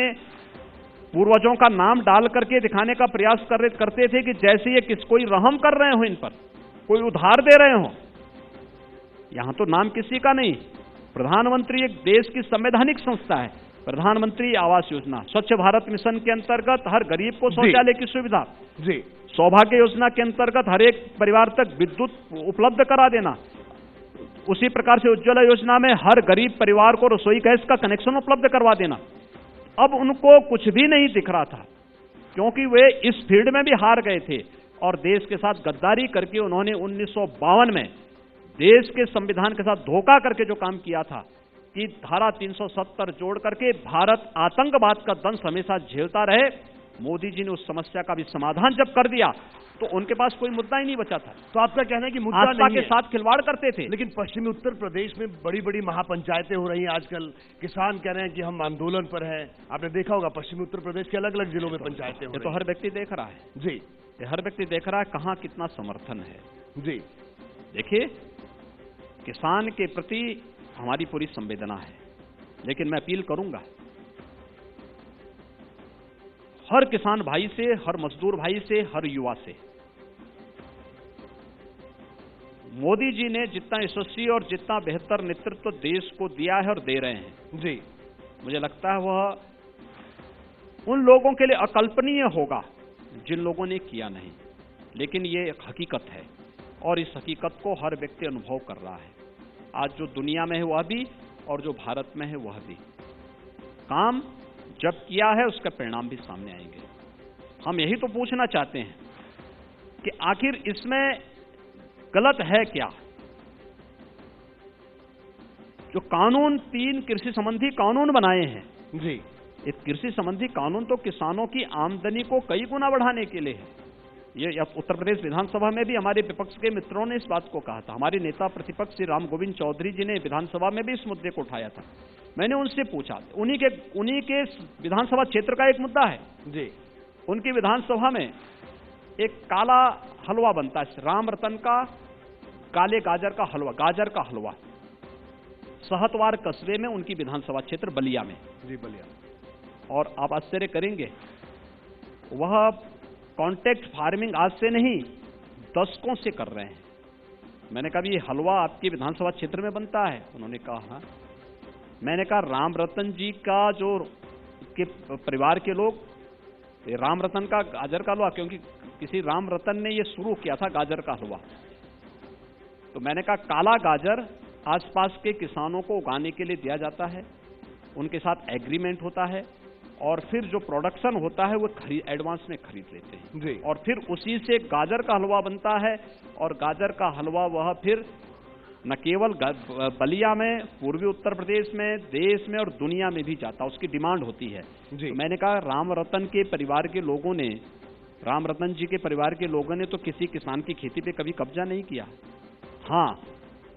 पूर्वजों का नाम डाल करके दिखाने का प्रयास करते थे कि जैसे ये कोई रहम कर रहे हो, इन पर कोई उधार दे रहे हो। यहां तो नाम किसी का नहीं। प्रधानमंत्री एक देश की संवैधानिक संस्था है। प्रधानमंत्री आवास योजना, स्वच्छ भारत मिशन के अंतर्गत हर गरीब को शौचालय की सुविधा जी, सौभाग्य योजना के अंतर्गत हर एक परिवार तक विद्युत उपलब्ध करा देना, उसी प्रकार से उज्ज्वला योजना में हर गरीब परिवार को रसोई गैस का कनेक्शन उपलब्ध करवा देना। अब उनको कुछ भी नहीं दिख रहा था, क्योंकि वे इस फील्ड में भी हार गए थे और देश के साथ गद्दारी करके उन्होंने 1952 में देश के संविधान के साथ धोखा करके जो काम किया था कि धारा 370 जोड़ करके भारत आतंकवाद का दंश हमेशा झेलता रहे, मोदी जी ने उस समस्या का भी समाधान जब कर दिया तो उनके पास कोई मुद्दा ही नहीं बचा था। तो आपका कहना है कि मुद्दा आस्था नहीं के है। साथ खिलवाड़ करते थे। लेकिन पश्चिमी उत्तर प्रदेश में बड़ी बड़ी महापंचायतें हो रही हैं आजकल। किसान कह रहे हैं कि हम आंदोलन पर हैं। आपने देखा होगा पश्चिमी उत्तर प्रदेश के अलग अलग जिलों में पंचायतें हो रही हैं। तो हर व्यक्ति देख रहा है जी, हर व्यक्ति देख रहा है कहां कितना समर्थन है। जी, देखिए, किसान के प्रति हमारी पूरी संवेदना है, लेकिन मैं अपील करूंगा हर किसान भाई से, हर मजदूर भाई से, हर युवा से, मोदी जी ने जितना यशस्वी और जितना बेहतर नेतृत्व देश को दिया है और दे रहे हैं जी, मुझे लगता है वह उन लोगों के लिए अकल्पनीय होगा जिन लोगों ने किया नहीं। लेकिन ये एक हकीकत है और इस हकीकत को हर व्यक्ति अनुभव कर रहा है। आज जो दुनिया में है वह भी और जो भारत में है वह भी। काम जब किया है उसका परिणाम भी सामने आएंगे। हम यही तो पूछना चाहते हैं कि आखिर इसमें गलत है क्या। जो कानून 3 कृषि संबंधी कानून बनाए हैं जी, ये कृषि संबंधी कानून तो किसानों की आमदनी को कई गुना बढ़ाने के लिए है। ये उत्तर प्रदेश विधानसभा में भी हमारे विपक्ष के मित्रों ने इस बात को कहा था। हमारे नेता प्रतिपक्ष श्री राम गोविंद चौधरी जी ने विधानसभा में भी इस मुद्दे को उठाया था। मैंने उनसे पूछा, उन्हीं के विधानसभा क्षेत्र का एक मुद्दा है जी, उनकी विधानसभा में एक काला हलवा बनता है, राम रतन का काले गाजर का हलवा, गाजर का हलवा, सहतवार कस्बे में, उनकी विधानसभा क्षेत्र बलिया में। जी, बलिया। और आप आश्चर्य करेंगे, वह कॉन्ट्रैक्ट फार्मिंग आज से नहीं दशकों से कर रहे हैं। मैंने कहा ये हलवा आपकी विधानसभा क्षेत्र में बनता है? उन्होंने कहा हाँ। मैंने कहा राम रतन जी का जो के परिवार के लोग, राम रतन का गाजर का हलवा, क्योंकि किसी राम रतन ने ये शुरू किया था गाजर का हलवा। तो मैंने कहा काला गाजर आसपास के किसानों को उगाने के लिए दिया जाता है, उनके साथ एग्रीमेंट होता है, और फिर जो प्रोडक्शन होता है वो एडवांस में खरीद लेते हैं जी। और फिर उसी से गाजर का हलवा बनता है। और गाजर का हलवा वह फिर न केवल बलिया में, पूर्वी उत्तर प्रदेश में, देश में और दुनिया में भी जाता, उसकी डिमांड होती है। तो मैंने कहा राम रतन के परिवार के लोगों ने, राम रतन जी के परिवार के लोगों ने तो किसी किसान की खेती पे कभी कब्जा नहीं किया। हाँ,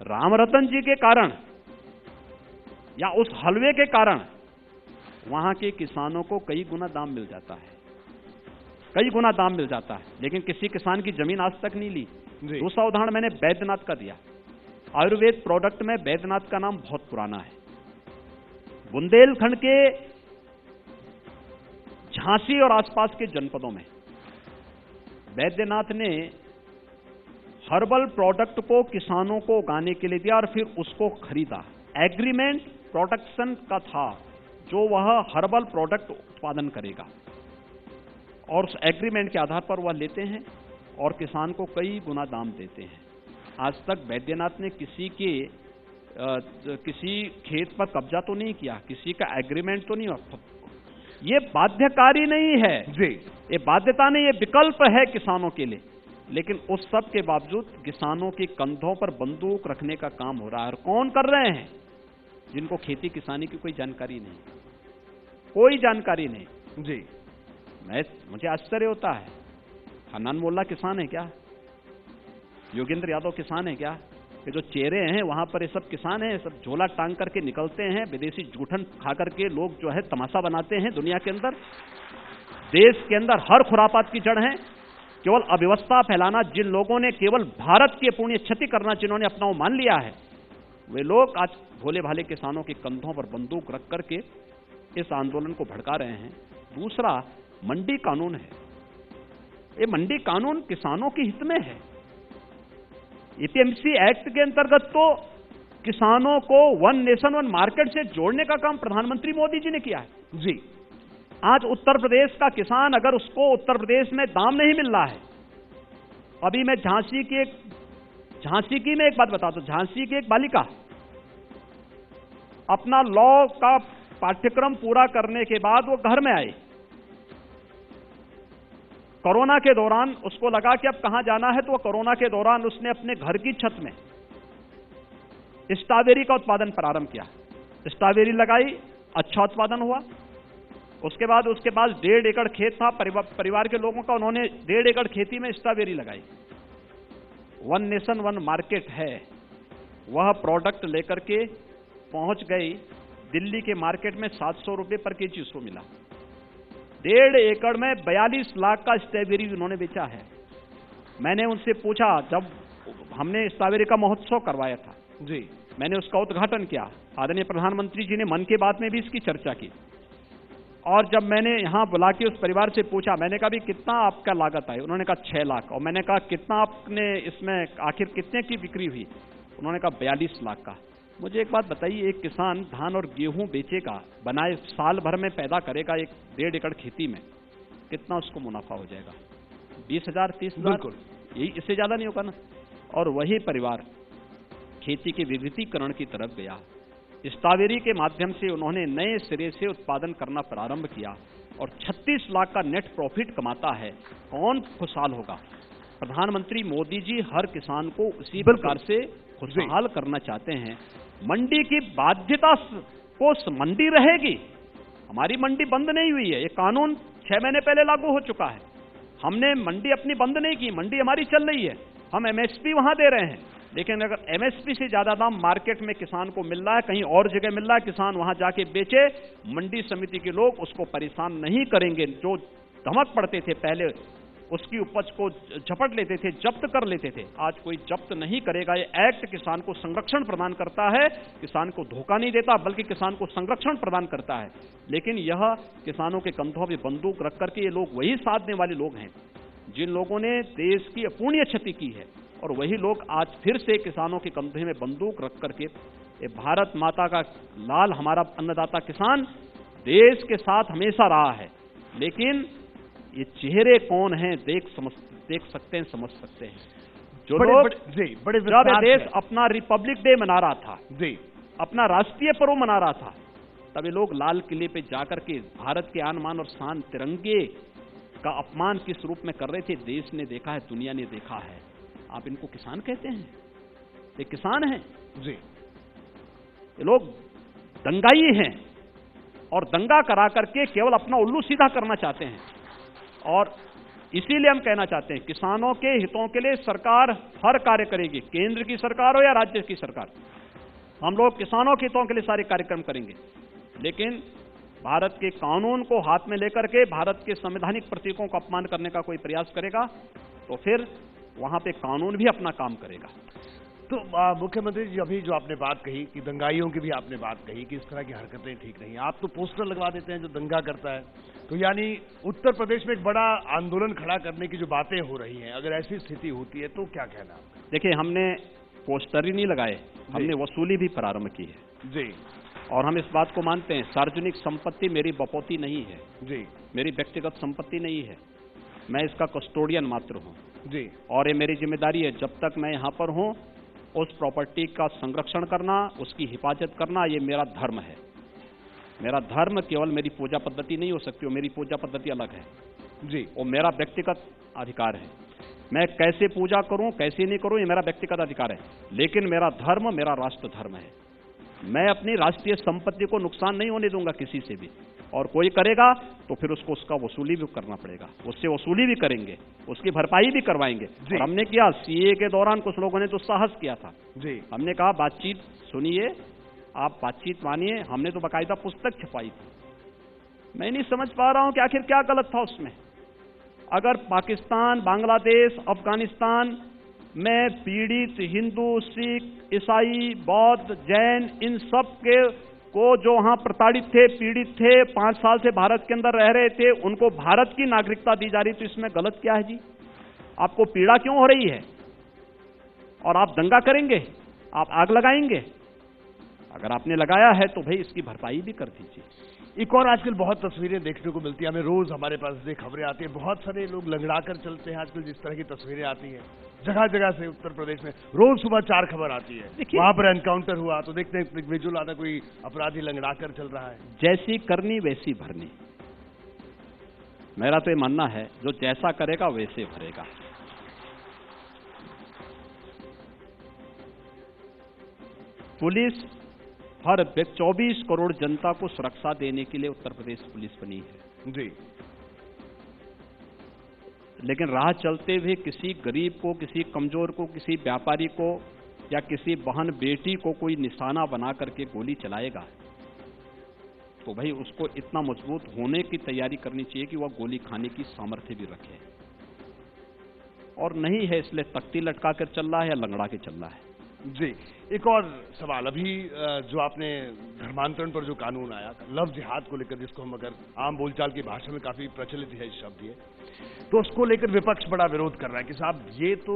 राम रतन जी के कारण या उस हलवे के कारण वहां के किसानों को कई गुना दाम मिल जाता है, कई गुना दाम मिल जाता है, लेकिन किसी किसान की जमीन आज तक नहीं ली। दूसरा उदाहरण मैंने बैद्यनाथ का दिया। आयुर्वेद प्रोडक्ट में बैद्यनाथ का नाम बहुत पुराना है। बुंदेलखंड के झांसी और आसपास के जनपदों में बैद्यनाथ ने हर्बल प्रोडक्ट को किसानों को उगाने के लिए दिया और फिर उसको खरीदा। एग्रीमेंट प्रोडक्शन का था, जो वह हर्बल प्रोडक्ट उत्पादन करेगा, और उस एग्रीमेंट के आधार पर वह लेते हैं और किसान को कई गुना दाम देते हैं। आज तक बैद्यनाथ ने किसी खेत पर कब्जा तो नहीं किया, किसी का एग्रीमेंट तो नहीं हुआ। ये बाध्यकारी नहीं है जी, ये बाध्यता नहीं, ये विकल्प है किसानों के लिए। लेकिन उस सब के बावजूद किसानों के कंधों पर बंदूक रखने का काम हो रहा है। और कौन कर रहे हैं? जिनको खेती किसानी की कोई जानकारी नहीं, कोई जानकारी नहीं। जी, मुझे आश्चर्य होता है, हन्नान मोल्ला किसान है क्या? योगेंद्र यादव किसान है क्या? ये जो चेहरे हैं वहां पर ये सब किसान हैं, सब झोला टांग करके निकलते हैं, विदेशी जूठन खा करके लोग जो है तमाशा बनाते हैं दुनिया के अंदर। देश के अंदर हर खुरापात की जड़ है केवल अव्यवस्था फैलाना। जिन लोगों ने केवल भारत की पुण्य क्षति करना जिन्होंने अपना वो मान लिया है, वे लोग आज भोले भाले किसानों के कंधों पर बंदूक रख करके इस आंदोलन को भड़का रहे हैं। दूसरा, मंडी कानून है। ये मंडी कानून किसानों के हित में है। एपीएमसी एक्ट के अंतर्गत तो किसानों को वन नेशन वन मार्केट से जोड़ने का काम प्रधानमंत्री मोदी जी ने किया है। जी, आज उत्तर प्रदेश का किसान, अगर उसको उत्तर प्रदेश में दाम नहीं मिल रहा है, अभी मैं झांसी की मैं एक बात बता दूं, झांसी की एक बालिका अपना लॉ का पाठ्यक्रम पूरा करने के बाद वो घर में आई। कोरोना के दौरान उसको लगा कि अब कहां जाना है, तो वो कोरोना के दौरान उसने अपने घर की छत में स्ट्रॉबेरी का उत्पादन प्रारंभ किया। स्ट्रॉबेरी लगाई, अच्छा उत्पादन हुआ। उसके बाद उसके पास 1.5 एकड़ खेत था परिवार के लोगों का, उन्होंने 1.5 एकड़ खेती में स्ट्रॉबेरी लगाई। वन नेशन वन मार्केट है, वह प्रोडक्ट लेकर के पहुंच गई दिल्ली के मार्केट में। 700 रुपए पर केजी उसको मिला। 1.5 एकड़ में 42 लाख का स्ट्रॉबेरी उन्होंने बेचा है। मैंने उनसे पूछा, जब हमने स्ट्रॉबेरी का महोत्सव करवाया था जी, मैंने उसका उद्घाटन किया, आदरणीय प्रधानमंत्री जी ने मन की बात में भी इसकी चर्चा की, और जब मैंने यहां बुला के उस परिवार से पूछा, मैंने कहा भी कितना आपका लागत आई? उन्होंने कहा 6 लाख। और मैंने कहा कितना आपने इसमें आखिर कितने की बिक्री हुई? उन्होंने कहा 42 लाख का। मुझे एक बात बताइए, एक किसान धान और गेहूं बेचेगा, बनाए साल भर में पैदा करेगा 1.5 एकड़ खेती में, कितना उसको मुनाफा हो जाएगा? 20,000 30,000? बिल्कुल, यही, इससे ज्यादा नहीं होगा ना। और वही परिवार खेती के विविधीकरण की तरफ गया। स्ट्रॉबेरी के माध्यम से उन्होंने नए सिरे से उत्पादन करना प्रारंभ किया और 36 लाख का नेट प्रॉफिट कमाता है। कौन खुशहाल होगा? प्रधानमंत्री मोदी जी हर किसान को उसी प्रकार से खुशहाल करना चाहते हैं। मंडी की बाध्यता को मंडी रहेगी, हमारी मंडी बंद नहीं हुई है। ये कानून 6 महीने पहले लागू हो चुका है। हमने मंडी अपनी बंद नहीं की, मंडी हमारी चल रही है। हम एमएसपी वहां दे रहे हैं, लेकिन अगर एमएसपी से ज्यादा दाम मार्केट में किसान को मिल रहा है, कहीं और जगह मिल रहा है, किसान वहां जाके बेचे, मंडी समिति के लोग उसको परेशान नहीं करेंगे। जो धमक पड़ते थे पहले उसकी उपज को झपट लेते थे, जब्त कर लेते थे। आज कोई जब्त नहीं करेगा। ये एक्ट किसान को संरक्षण प्रदान करता है, किसान को धोखा नहीं देता, बल्कि किसान को संरक्षण प्रदान करता है। लेकिन यह किसानों के कंधों में बंदूक रख करके ये लोग वही साधने वाले लोग हैं जिन लोगों ने देश की अपूर्णीय क्षति की है, और वही लोग आज फिर से किसानों के कंधे में बंदूक रख करके, ये भारत माता का लाल हमारा अन्नदाता किसान देश के साथ हमेशा रहा है, लेकिन ये चेहरे कौन हैं देख सकते हैं, समझ सकते हैं। जो लोग जब ये देश अपना रिपब्लिक डे मना रहा था जी, अपना राष्ट्रीय पर्व मना रहा था, तब ये लोग लाल किले पे जाकर के भारत के आन मान और शान तिरंगे का अपमान किस रूप में कर रहे थे, देश ने देखा है, दुनिया ने देखा है। आप इनको किसान कहते हैं? ये किसान हैं जी, ये लोग दंगाई हैं और दंगा करा करके केवल अपना उल्लू सीधा करना चाहते हैं। और इसीलिए हम कहना चाहते हैं, किसानों के हितों के लिए सरकार हर कार्य करेगी, केंद्र की सरकार हो या राज्य की सरकार। हम लोग किसानों के हितों के लिए सारे कार्यक्रम करेंगे, लेकिन भारत के कानून को हाथ में लेकर के भारत के संवैधानिक प्रतीकों का अपमान करने का कोई प्रयास करेगा तो फिर वहां पे कानून भी अपना काम करेगा। तो मुख्यमंत्री जी, अभी जो आपने बात कही कि दंगाइयों की भी आपने बात कही कि इस तरह की हरकतें ठीक नहीं, आप तो पोस्टर लगवा देते हैं जो दंगा करता है, तो यानी उत्तर प्रदेश में एक बड़ा आंदोलन खड़ा करने की जो बातें हो रही हैं, अगर ऐसी स्थिति होती है तो क्या कहना? देखिए, हमने पोस्टर ही नहीं लगाए, हमने वसूली भी प्रारंभ की है जी, और हम इस बात को मानते हैं, सार्वजनिक संपत्ति मेरी बपौती नहीं है जी, मेरी व्यक्तिगत संपत्ति नहीं है, मैं इसका कस्टोडियन मात्र हूं जी, और ये मेरी जिम्मेदारी है, जब तक मैं यहां पर हूं उस प्रॉपर्टी का संरक्षण करना, उसकी हिफाजत करना, ये मेरा धर्म है। मेरा धर्म केवल मेरी पूजा पद्धति नहीं हो सकती, वो मेरी पूजा पद्धति अलग है जी, वो मेरा व्यक्तिगत अधिकार है। मैं कैसे पूजा करूं, कैसे नहीं करूं, ये मेरा व्यक्तिगत अधिकार है, लेकिन मेरा धर्म मेरा राष्ट्र धर्म है। मैं अपनी राष्ट्रीय संपत्ति को नुकसान नहीं होने दूंगा किसी से भी, और कोई करेगा तो फिर उसको उसका वसूली भी करना पड़ेगा, उससे वसूली भी करेंगे, उसकी भरपाई भी करवाएंगे। और हमने किया, सीए के दौरान कुछ लोगों ने तो साहस किया था जी, हमने कहा बातचीत सुनिए, आप बातचीत मानिए, हमने तो बाकायदा पुस्तक छपाई थी। मैं नहीं समझ पा रहा हूं कि आखिर क्या गलत था उसमें। अगर पाकिस्तान, बांग्लादेश, अफगानिस्तान में पीड़ित हिंदू, सिख, ईसाई, बौद्ध, जैन, इन सब के को जो वहां प्रताड़ित थे, पीड़ित थे, 5 साल से भारत के अंदर रह रहे थे, उनको भारत की नागरिकता दी जा रही, तो इसमें गलत क्या है जी? आपको पीड़ा क्यों हो रही है? और आप दंगा करेंगे, आप आग लगाएंगे? अगर आपने लगाया है तो भाई इसकी भरपाई भी कर दीजिए। एक और आजकल बहुत तस्वीरें देखने को मिलती है, हमें रोज हमारे पास ये खबरें आती है, बहुत सारे लोग लंगड़ा कर चलते हैं आजकल, जिस तरह की तस्वीरें आती हैं जगह जगह से उत्तर प्रदेश में, रोज सुबह 4 खबर आती है, वहां पर एनकाउंटर हुआ तो देखते हैं विजुअल आता, कोई अपराधी लंगड़ा कर चल रहा है। जैसी करनी वैसी भरनी, मेरा तो ये मानना है, जो जैसा करेगा वैसे भरेगा। पुलिस हर 24 करोड़ जनता को सुरक्षा देने के लिए उत्तर प्रदेश पुलिस बनी है जी, लेकिन राह चलते हुए किसी गरीब को, किसी कमजोर को, किसी व्यापारी को या किसी बहन बेटी को कोई निशाना बना करके गोली चलाएगा तो भाई उसको इतना मजबूत होने की तैयारी करनी चाहिए कि वह गोली खाने की सामर्थ्य भी रखे, और नहीं है इसलिए तख्ती लटका कर चल रहा है या लंगड़ा के चल रहा है जी। एक और सवाल, अभी जो आपने धर्मांतरण पर जो कानून आया, लव जिहाद को लेकर, जिसको हम अगर आम बोलचाल की भाषा में काफी प्रचलित है शब्द ये, तो उसको लेकर विपक्ष बड़ा विरोध कर रहा है कि साहब ये तो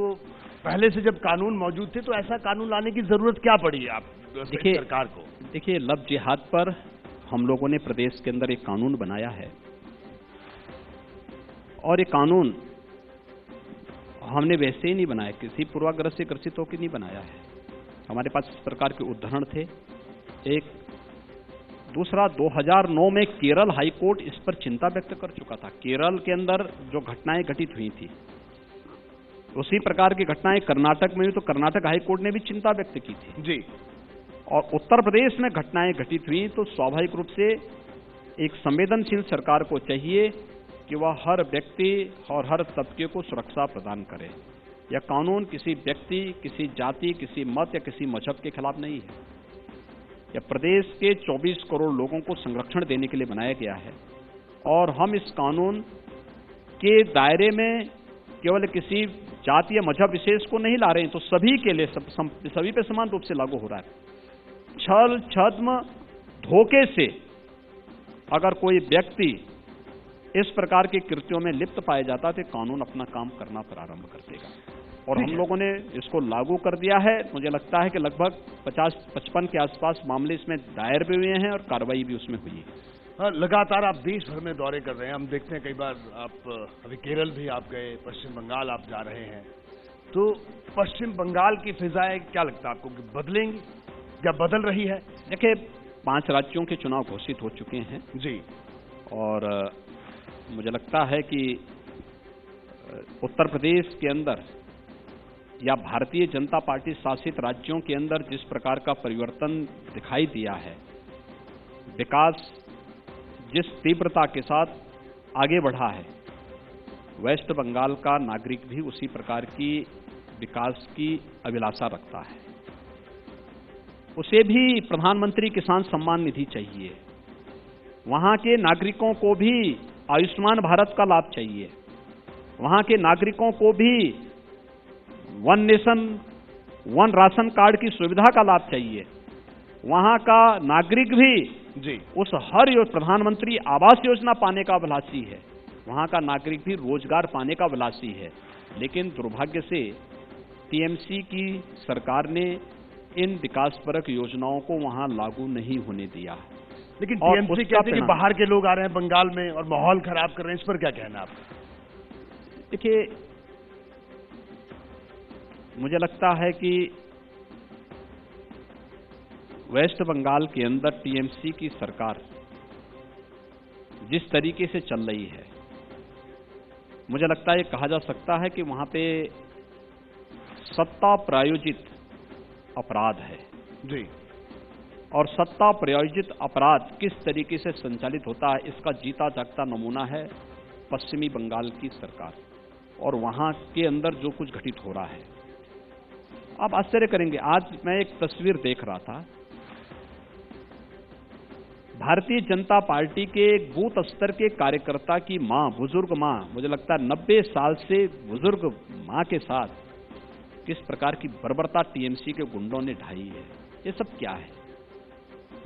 पहले से जब कानून मौजूद थे तो ऐसा कानून लाने की जरूरत क्या पड़ी है आप सरकार को? देखिए, लव जिहाद पर हम लोगों ने प्रदेश के अंदर एक कानून बनाया है, और ये कानून हमने वैसे ही नहीं बनाया, किसी पूर्वाग्रह से ग्रसित होकर नहीं बनाया है। हमारे पास इस प्रकार के उदाहरण थे। एक दूसरा, 2009 में केरल हाईकोर्ट इस पर चिंता व्यक्त कर चुका था। केरल के अंदर जो घटनाएं घटित हुई थी, उसी प्रकार की घटनाएं कर्नाटक में हुई, तो कर्नाटक हाईकोर्ट ने भी चिंता व्यक्त की थी जी। और उत्तर प्रदेश में घटनाएं घटित हुई तो स्वाभाविक रूप से एक संवेदनशील सरकार को चाहिए कि वह हर व्यक्ति और हर तबके को सुरक्षा प्रदान करे। यह कानून किसी व्यक्ति, किसी जाति, किसी मत या किसी मजहब के खिलाफ नहीं है। यह प्रदेश के 24 करोड़ लोगों को संरक्षण देने के लिए बनाया गया है, और हम इस कानून के दायरे में केवल किसी जाति या मजहब विशेष को नहीं ला रहे हैं, तो सभी के लिए सभी पे समान रूप से लागू हो रहा है। छल छद्म धोखे से अगर कोई व्यक्ति इस प्रकार के कृत्यों में लिप्त पाया जाता तो कानून अपना काम करना प्रारंभ कर देगा। और हम लोगों ने इसको लागू कर दिया है। मुझे लगता है कि लगभग 50-55 के आसपास मामले इसमें दायर भी हुए हैं और कार्रवाई भी उसमें हुई है। लगातार आप देश भर में दौरे कर रहे हैं, हम देखते हैं कई बार आप अभी केरल भी आप गए, पश्चिम बंगाल आप जा रहे हैं, तो पश्चिम बंगाल की फिजाएं क्या लगता है आपको कि बदलेंगी या बदल रही है? देखिए, 5 राज्यों के चुनाव घोषित हो चुके हैं जी, और मुझे लगता है कि उत्तर प्रदेश के अंदर या भारतीय जनता पार्टी शासित राज्यों के अंदर जिस प्रकार का परिवर्तन दिखाई दिया है, विकास जिस तीव्रता के साथ आगे बढ़ा है, वेस्ट बंगाल का नागरिक भी उसी प्रकार की विकास की अभिलाषा रखता है। उसे भी प्रधानमंत्री किसान सम्मान निधि चाहिए, वहां के नागरिकों को भी आयुष्मान भारत का लाभ चाहिए, वहां के नागरिकों को भी one nation one ration card की सुविधा का लाभ चाहिए, वहां का नागरिक भी जी उस हर प्रधानमंत्री आवास योजना पाने का अभिलाषी है, वहां का नागरिक भी रोजगार पाने का अभिलाषी है। लेकिन दुर्भाग्य से टीएमसी की सरकार ने इन विकासपरक योजनाओं को वहां लागू नहीं होने दिया। लेकिन टीएमसी कहते हैं कि बाहर के लोग आ रहे हैं बंगाल में और माहौल खराब कर रहे हैं, इस पर क्या कहना आपका? देखिए, मुझे लगता है कि वेस्ट बंगाल के अंदर टीएमसी की सरकार जिस तरीके से चल रही है, मुझे लगता है ये कहा जा सकता है कि वहां पे सत्ता प्रायोजित अपराध है जी, और सत्ता प्रायोजित अपराध किस तरीके से संचालित होता है इसका जीता जागता नमूना है पश्चिमी बंगाल की सरकार और वहां के अंदर जो कुछ घटित हो रहा है। आप आश्चर्य करेंगे, आज मैं एक तस्वीर देख रहा था, भारतीय जनता पार्टी के एक बूथ स्तर के कार्यकर्ता की मां, बुजुर्ग मां, मुझे लगता है 90 साल से बुजुर्ग मां के साथ किस प्रकार की बर्बरता टीएमसी के गुंडों ने ढाई है। ये सब क्या है?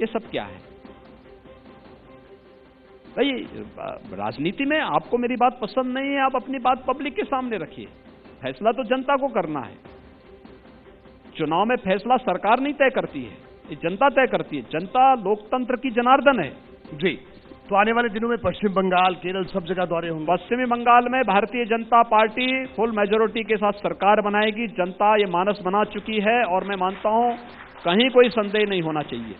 ये सब क्या है भाई? राजनीति में आपको मेरी बात पसंद नहीं है, आप अपनी बात पब्लिक के सामने रखिए, फैसला तो जनता को करना है। चुनाव में फैसला सरकार नहीं तय करती है, ये जनता तय करती है। जनता लोकतंत्र की जनार्दन है। जी, तो आने वाले दिनों में पश्चिम बंगाल, केरल सब जगह दौरे होंगे। पश्चिमी बंगाल में Bharatiya Janata party full majority के साथ सरकार बनाएगी। जनता ये मानस बना चुकी है और मैं मानता हूं कहीं कोई संदेह नहीं होना चाहिए।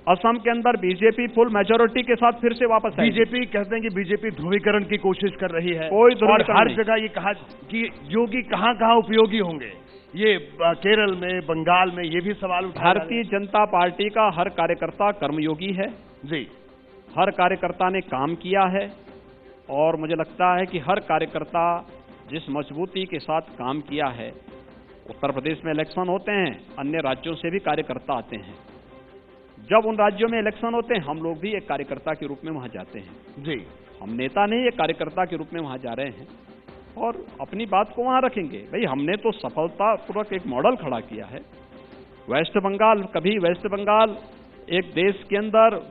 असम के अंदर बीजेपी फुल मेजोरिटी के साथ फिर से वापस आएगी। बीजेपी कहते हैं कि बीजेपी ध्रुवीकरण की कोशिश कर रही है, कोई और हर जगह ये कहा कि योगी कहां उपयोगी होंगे, ये केरल में, बंगाल में ये भी सवाल उठा। भारतीय जनता पार्टी का हर कार्यकर्ता कर्मयोगी है जी, हर कार्यकर्ता ने काम किया है और मुझे लगता है कि हर कार्यकर्ता जिस मजबूती के साथ काम किया है। उत्तर प्रदेश में इलेक्शन होते हैं, अन्य राज्यों से भी कार्यकर्ता आते हैं। जब उन राज्यों में इलेक्शन होते हैं, हम लोग भी एक कार्यकर्ता के रूप में वहां जाते हैं। जी, हम नेता नहीं, एक कार्यकर्ता के रूप में वहां जा रहे हैं और अपनी बात को वहां रखेंगे। भाई, हमने तो सफलतापूर्वक एक मॉडल खड़ा किया है। वेस्ट बंगाल, कभी वेस्ट बंगाल एक देश के अंदर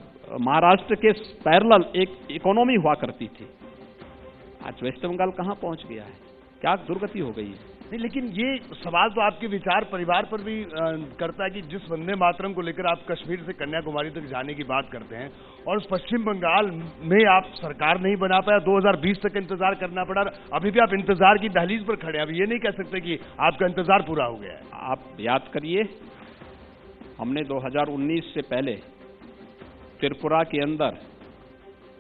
महाराष्ट्र के पैरेलल एक इकोनॉमी हुआ करती थी, आज वेस्ट बंगाल कहां पहुंच गया है, क्या दुर्गति हो गई है। नहीं, लेकिन ये सवाल तो आपके विचार परिवार पर भी करता है कि जिस वंदे मातरम को लेकर आप कश्मीर से कन्याकुमारी तक जाने की बात करते हैं और उस पश्चिम बंगाल में आप सरकार नहीं बना पाया, 2020 तक इंतजार करना पड़ा, अभी भी आप इंतजार की दहलीज पर खड़े हैं। अभी ये नहीं कह सकते कि आपका इंतजार पूरा हो गया है। आप याद करिए, हमने 2019 से पहले त्रिपुरा के अंदर,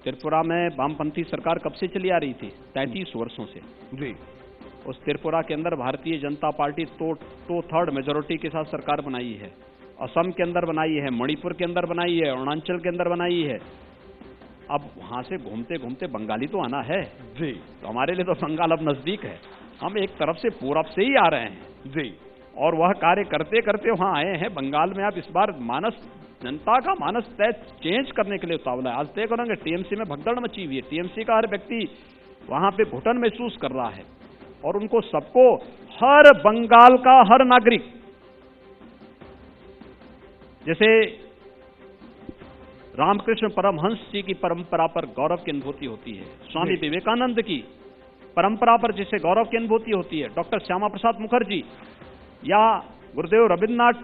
त्रिपुरा में वामपंथी सरकार कब से चली आ रही थी? 33 वर्षों से। जी, उस त्रिपुरा के अंदर भारतीय जनता पार्टी तो थर्ड मेजोरिटी के साथ सरकार बनाई है। असम के अंदर बनाई है, मणिपुर के अंदर बनाई है, अरुणाचल के अंदर बनाई है। अब वहां से घूमते घूमते बंगाली तो आना है जी, तो हमारे लिए तो बंगाल अब नजदीक है। हम एक तरफ से पूरब से ही आ रहे हैं जी, और वह कार्य करते करते वहां आए हैं। बंगाल में आप इस बार जनता का मानस तय चेंज करने के लिए उतावला है। आज देख रहे टीएमसी में भगदड़ मची हुई है। टीएमसी का हर व्यक्ति वहां पे घुटन महसूस कर रहा है, और उनको सबको, हर बंगाल का हर नागरिक, जैसे रामकृष्ण परमहंस जी की परंपरा पर गौरव की अनुभूति होती है, स्वामी विवेकानंद की परंपरा पर जिसे गौरव की अनुभूति होती है, डॉक्टर श्यामा प्रसाद मुखर्जी या गुरुदेव रविन्द्रनाथ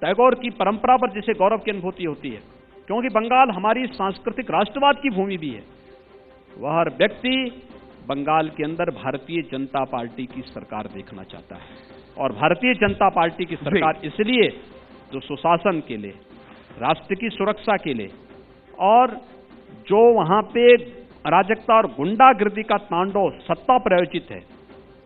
टैगोर की परंपरा पर जिसे गौरव की अनुभूति होती है, क्योंकि बंगाल हमारी सांस्कृतिक राष्ट्रवाद की भूमि भी है। वह हर व्यक्ति बंगाल के अंदर भारतीय जनता पार्टी की सरकार देखना चाहता है, और भारतीय जनता पार्टी की सरकार इसलिए जो सुशासन के लिए, राष्ट्र की सुरक्षा के लिए, और जो वहां पे अराजकता और गुंडागिर्दी का तांडव सत्ता प्रायोजित है,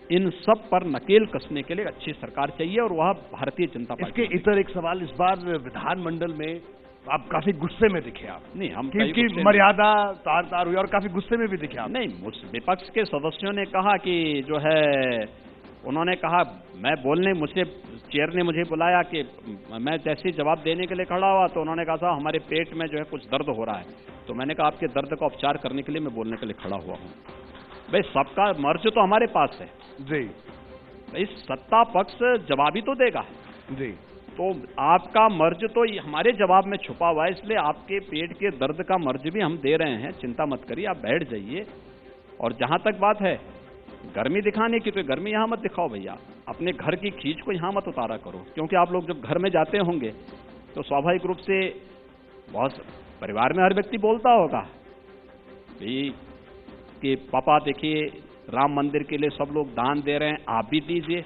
इन सब पर नकेल कसने के लिए अच्छी सरकार चाहिए, और वह भारतीय जनता पार्टी। इसके इतर एक सवाल, इस बार विधानमंडल में आप काफी गुस्से में दिखे। आप नहीं, हम की मर्यादा तार तार हुई और काफी गुस्से में भी दिखे आप। नहीं, विपक्ष के सदस्यों ने कहा कि जो है, उन्होंने कहा, मैं बोलने, मुझसे चेयर ने मुझे बुलाया कि मैं जैसे जवाब देने के लिए खड़ा हुआ तो उन्होंने कहा था हमारे पेट में जो है कुछ दर्द हो रहा है, तो मैंने कहा आपके दर्द का उपचार करने के लिए मैं बोलने के लिए खड़ा हुआ हूं। भाई, सबका मर्ज तो हमारे पास है जी, भाई, सत्ता पक्ष जवाब ही तो देगा जी, तो आपका मर्ज तो हमारे जवाब में छुपा हुआ है, इसलिए आपके पेट के दर्द का मर्ज भी हम दे रहे हैं, चिंता मत करिए, आप बैठ जाइए। और जहां तक बात है गर्मी दिखाने की, तो गर्मी यहां मत दिखाओ भैया, अपने घर की खींच को यहां मत उतारा करो, क्योंकि आप लोग जब घर में जाते होंगे तो स्वाभाविक रूप से बहुत परिवार में हर व्यक्ति बोलता होगा भाई कि पापा देखिए राम मंदिर के लिए सब लोग दान दे रहे हैं, आप भी दीजिए।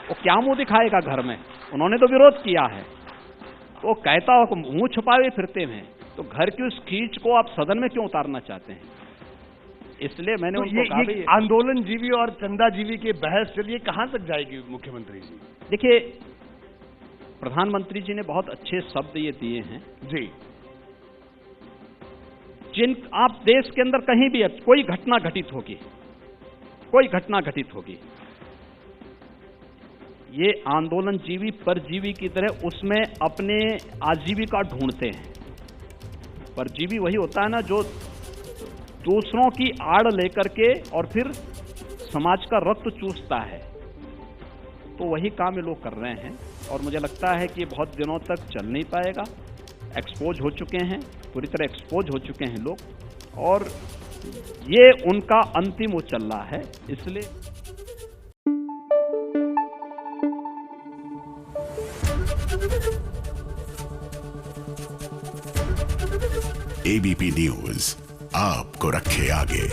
वो क्या मुंह दिखाएगा घर में, उन्होंने तो विरोध किया है, तो वो कहता हो मुंह छुपाए फिरते हैं, तो घर की उस खींच को आप सदन में क्यों उतारना चाहते हैं? इसलिए मैंने तो उनको कहा ये आंदोलन जीवी और चंदा जीवी की बहस चलिए कहां तक जाएगी मुख्यमंत्री जी? देखिए, प्रधानमंत्री जी ने बहुत अच्छे शब्द ये दिए हैं जी, जिन आप देश के अंदर कहीं भी कोई घटना घटित होगी, कोई घटना घटित होगी, ये आंदोलन जीवी परजीवी की तरह उसमें अपने आजीविका ढूंढते हैं। परजीवी वही होता है ना जो दूसरों की आड़ लेकर के और फिर समाज का रक्त चूसता है, तो वही काम ये लोग कर रहे हैं, और मुझे लगता है कि ये बहुत दिनों तक चल नहीं पाएगा। एक्सपोज हो चुके हैं, पूरी तरह एक्सपोज हो चुके हैं लोग, और ये उनका अंतिम वो चल रहा है, इसलिए एबीपी न्यूज आपको रखे आगे।